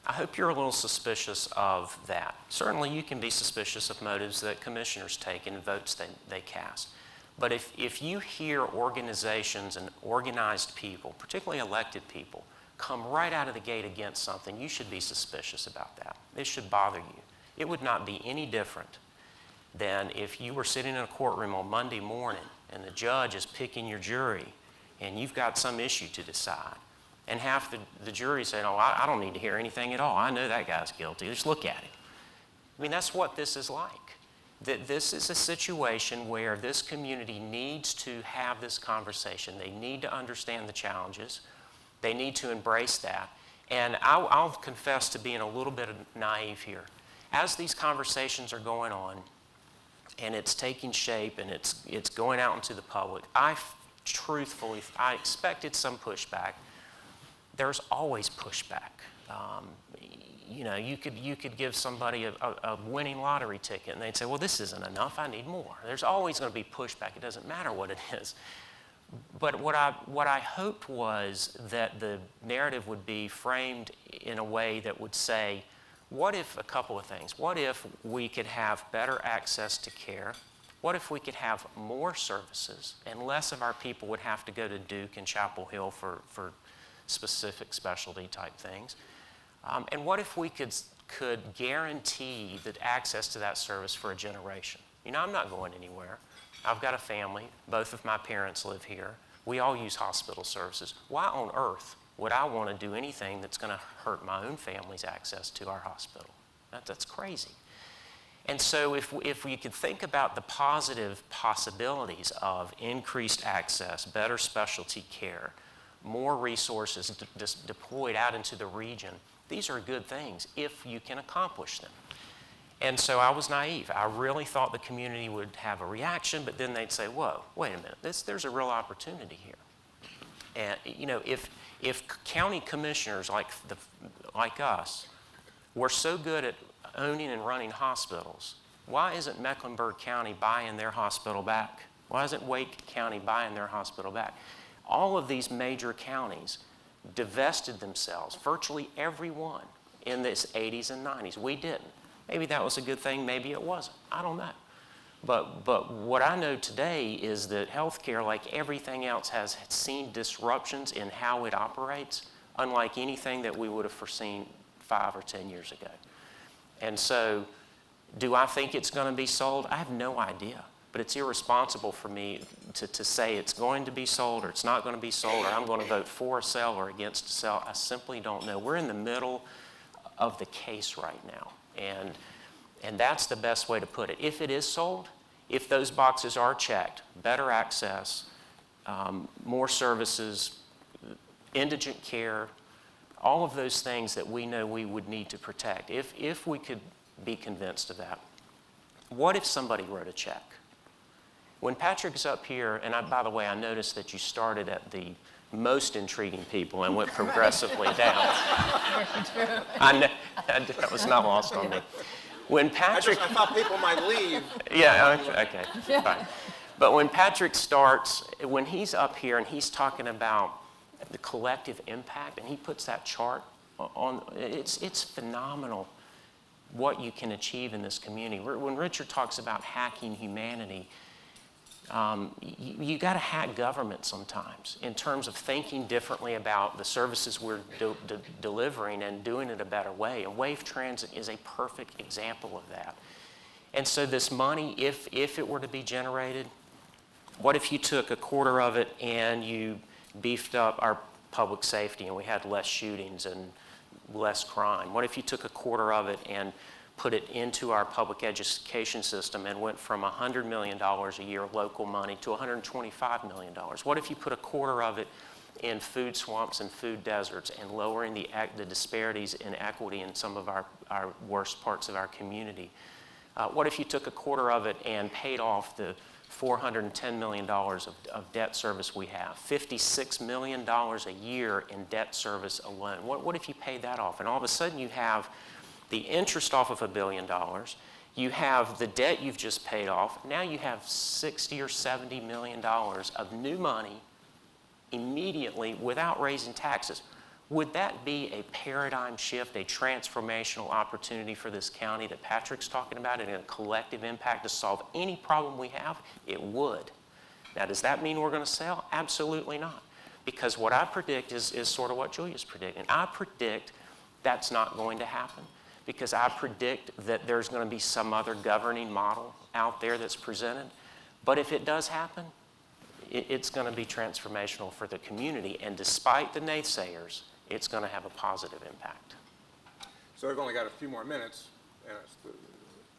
I hope you're a little suspicious of that. Certainly you can be suspicious of motives that commissioners take and votes they cast. But if you hear organizations and organized people, particularly elected people, come right out of the gate against something, you should be suspicious about that. It should bother you. It would not be any different than if you were sitting in a courtroom on Monday morning and the judge is picking your jury and you've got some issue to decide. And half the jury saying, oh, I don't need to hear anything at all. I know that guy's guilty. Just look at him. That's what this is like. That this is a situation where this community needs to have this conversation. They need to understand the challenges. They need to embrace that. And I'll confess to being a little bit naive here. As these conversations are going on, and it's taking shape, and it's going out into the public, I expected some pushback. There's always pushback. You could give somebody a winning lottery ticket and they'd say, well, this isn't enough, I need more. There's always going to be pushback. It doesn't matter what it is. But what I hoped was that the narrative would be framed in a way that would say, what if a couple of things? What if we could have better access to care? What if we could have more services and less of our people would have to go to Duke and Chapel Hill for specific specialty type things? And what if we could guarantee that access to that service for a generation? I'm not going anywhere. I've got a family. Both of my parents live here. We all use hospital services. Why on earth would I want to do anything that's going to hurt my own family's access to our hospital? That's crazy. And so if we could think about the positive possibilities of increased access, better specialty care, more resources deployed out into the region, these are good things if you can accomplish them. And so I was naive. I really thought the community would have a reaction, but then they'd say, whoa, wait a minute, there's a real opportunity here. And if county commissioners like us were so good at owning and running hospitals, why isn't Mecklenburg County buying their hospital back? Why isn't Wake County buying their hospital back? All of these major counties divested themselves, virtually every one, in the 80s and 90s. We didn't. Maybe that was a good thing, maybe it wasn't. I don't know. But what I know today is that healthcare, like everything else, has seen disruptions in how it operates, unlike anything that we would have foreseen 5 or 10 years ago. And so, do I think it's going to be sold? I have no idea. But it's irresponsible for me to say it's going to be sold or it's not going to be sold or I'm going to vote for a sale or against a sale. I simply don't know. We're in the middle of the case right now. And that's the best way to put it. If it is sold, if those boxes are checked, better access, more services, indigent care, all of those things that we know we would need to protect, if we could be convinced of that, what if somebody wrote a check? When Patrick's up here, and by the way, I noticed that you started at the most intriguing people and went progressively down. That was not lost on me. When Patrick, I thought people might leave. yeah, okay, fine. But when Patrick starts, when he's up here and he's talking about the collective impact, and he puts that chart on, it's phenomenal what you can achieve in this community. When Richard talks about hacking humanity, you got to hack government sometimes in terms of thinking differently about the services we're delivering and doing it a better way. And Wave Transit is a perfect example of that. And so this money, if it were to be generated, what if you took a quarter of it and you beefed up our public safety and we had less shootings and less crime? What if you took a quarter of it and put it into our public education system and went from $100 million a year local money to $125 million? What if you put a quarter of it in food swamps and food deserts and lowering the disparities in equity in some of our worst parts of our community? What if you took a quarter of it and paid off the $410 million of debt service we have, $56 million a year in debt service alone? What if you paid that off? And all of a sudden you have the interest off of $1 billion, you have the debt you've just paid off, now you have $60 or $70 million of new money immediately without raising taxes. Would that be a paradigm shift, a transformational opportunity for this county that Patrick's talking about and a collective impact to solve any problem we have? It would. Now, does that mean we're going to sell? Absolutely not. Because what I predict is sort of what Julia's predicting. I predict that's not going to happen because I predict that there's going to be some other governing model out there that's presented. But if it does happen, it's going to be transformational for the community. And despite the naysayers, it's going to have a positive impact. So we've only got a few more minutes. And the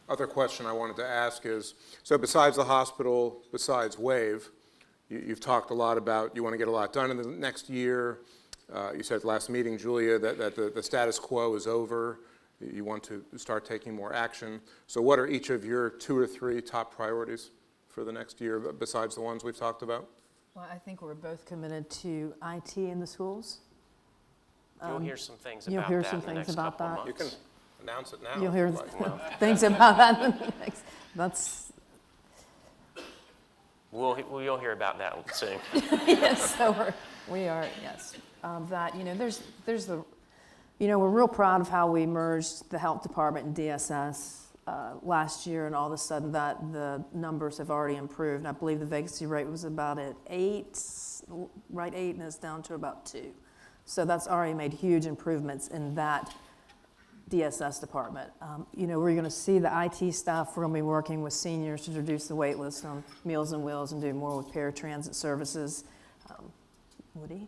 other question I wanted to ask is, so besides the hospital, besides WAVE, you've talked a lot about you want to get a lot done in the next year. You said at the last meeting, Julia, that the status quo is over. You want to start taking more action. So what are each of your 2 or 3 top priorities for the next year besides the ones we've talked about? Well, I think we're both committed to IT in the schools. You'll hear some things You'll about hear that some in the things next about couple of that. You can months. announce it now. You'll hear Like, things about that in the next. That's You'll hear about that soon. yes. So we are yes. That there's the we're real proud of how we merged the health department and DSS last year, and all of a sudden that the numbers have already improved. I believe the vacancy rate was about at 8, and it's down to about 2. So that's already made huge improvements in that DSS department. We're going to see the IT stuff. We're going to be working with seniors to reduce the wait list on Meals on Wheels and do more with paratransit services. Woody?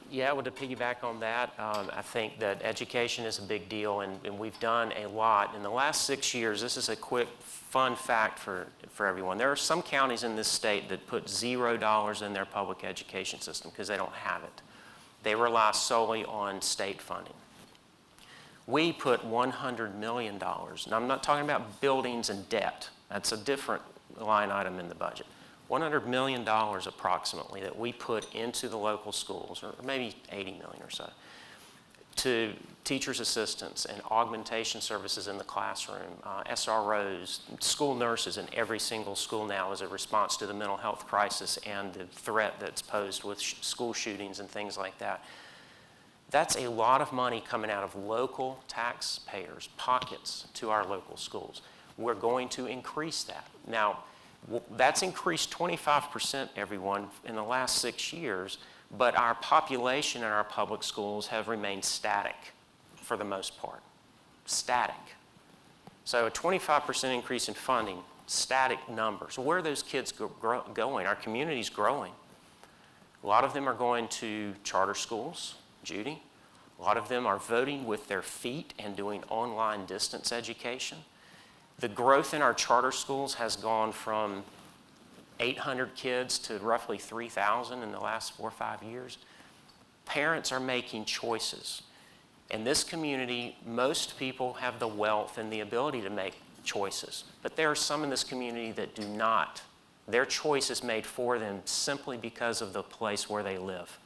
Yeah, well, to piggyback on that, I think that education is a big deal, and we've done a lot. In the last 6 years, this is a quick, fun fact for everyone. There are some counties in this state that put $0 in their public education system because they don't have it. They rely solely on state funding. We put $100 million. Now, I'm not talking about buildings and debt. That's a different line item in the budget. $100 million approximately that we put into the local schools, or maybe 80 million or so, to teachers' assistants and augmentation services in the classroom, SROs, school nurses in every single school now as a response to the mental health crisis and the threat that's posed with school shootings and things like that. That's a lot of money coming out of local taxpayers' pockets to our local schools. We're going to increase that. Now, that's increased 25%, everyone, in the last 6 years, but our population in our public schools have remained static for the most part. Static. So a 25% increase in funding, static numbers. Where are those kids going? Our community's growing. A lot of them are going to charter schools, Judy. A lot of them are voting with their feet and doing online distance education. The growth in our charter schools has gone from 800 kids to roughly 3,000 in the last 4 or 5 years. Parents are making choices. In this community, most people have the wealth and the ability to make choices, but there are some in this community that do not. Their choice is made for them simply because of the place where they live.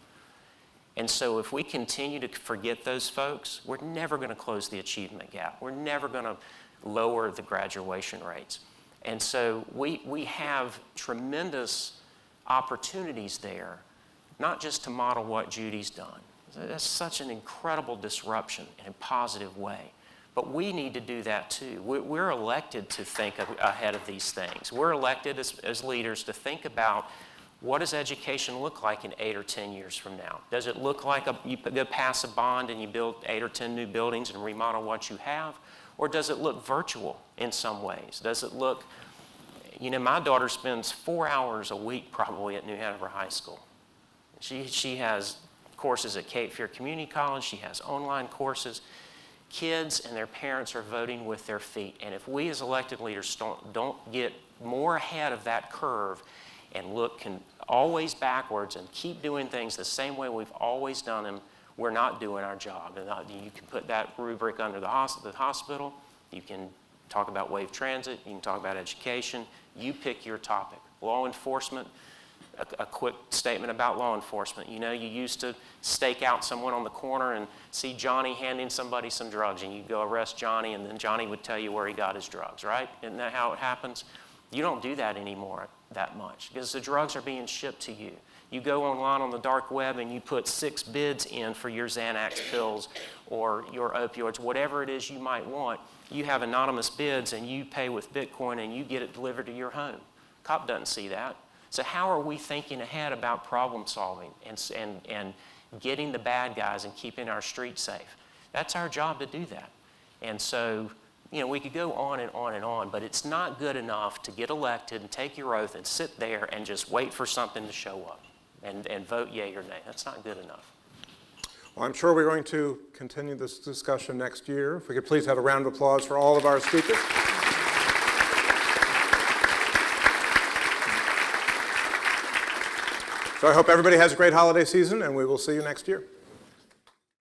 And so if we continue to forget those folks, we're never going to close the achievement gap. We're never going to lower the graduation rates. And so we have tremendous opportunities there, not just to model what Judy's done. That's such an incredible disruption in a positive way. But we need to do that too. We're elected to think ahead of these things. We're elected as leaders to think about, what does education look like in 8 or 10 years from now? Does it look like you pass a bond and you build 8 or 10 new buildings and remodel what you have? Or does it look virtual in some ways? Does it look, my daughter spends 4 hours a week probably at New Hanover High School. She has courses at Cape Fear Community College. She has online courses. Kids and their parents are voting with their feet. And if we as elected leaders don't get more ahead of that curve and look always backwards and keep doing things the same way we've always done them, we're not doing our job. And you can put that rubric under the hospital. You can talk about wave transit. You can talk about education. You pick your topic. Law enforcement. A quick statement about law enforcement. You used to stake out someone on the corner and see Johnny handing somebody some drugs, and you'd go arrest Johnny, and then Johnny would tell you where he got his drugs, right? Isn't that how it happens? You don't do that anymore that much, because the drugs are being shipped to you. You go online on the dark web and you put 6 bids in for your Xanax pills or your opioids, whatever it is you might want. You have anonymous bids and you pay with Bitcoin and you get it delivered to your home. Cop doesn't see that. So how are we thinking ahead about problem solving and getting the bad guys and keeping our streets safe? That's our job to do that. And so, we could go on and on and on, but it's not good enough to get elected and take your oath and sit there and just wait for something to show up and vote yea or nay. That's not good enough. Well, I'm sure we're going to continue this discussion next year. If we could please have a round of applause for all of our speakers. So I hope everybody has a great holiday season, and we will see you next year.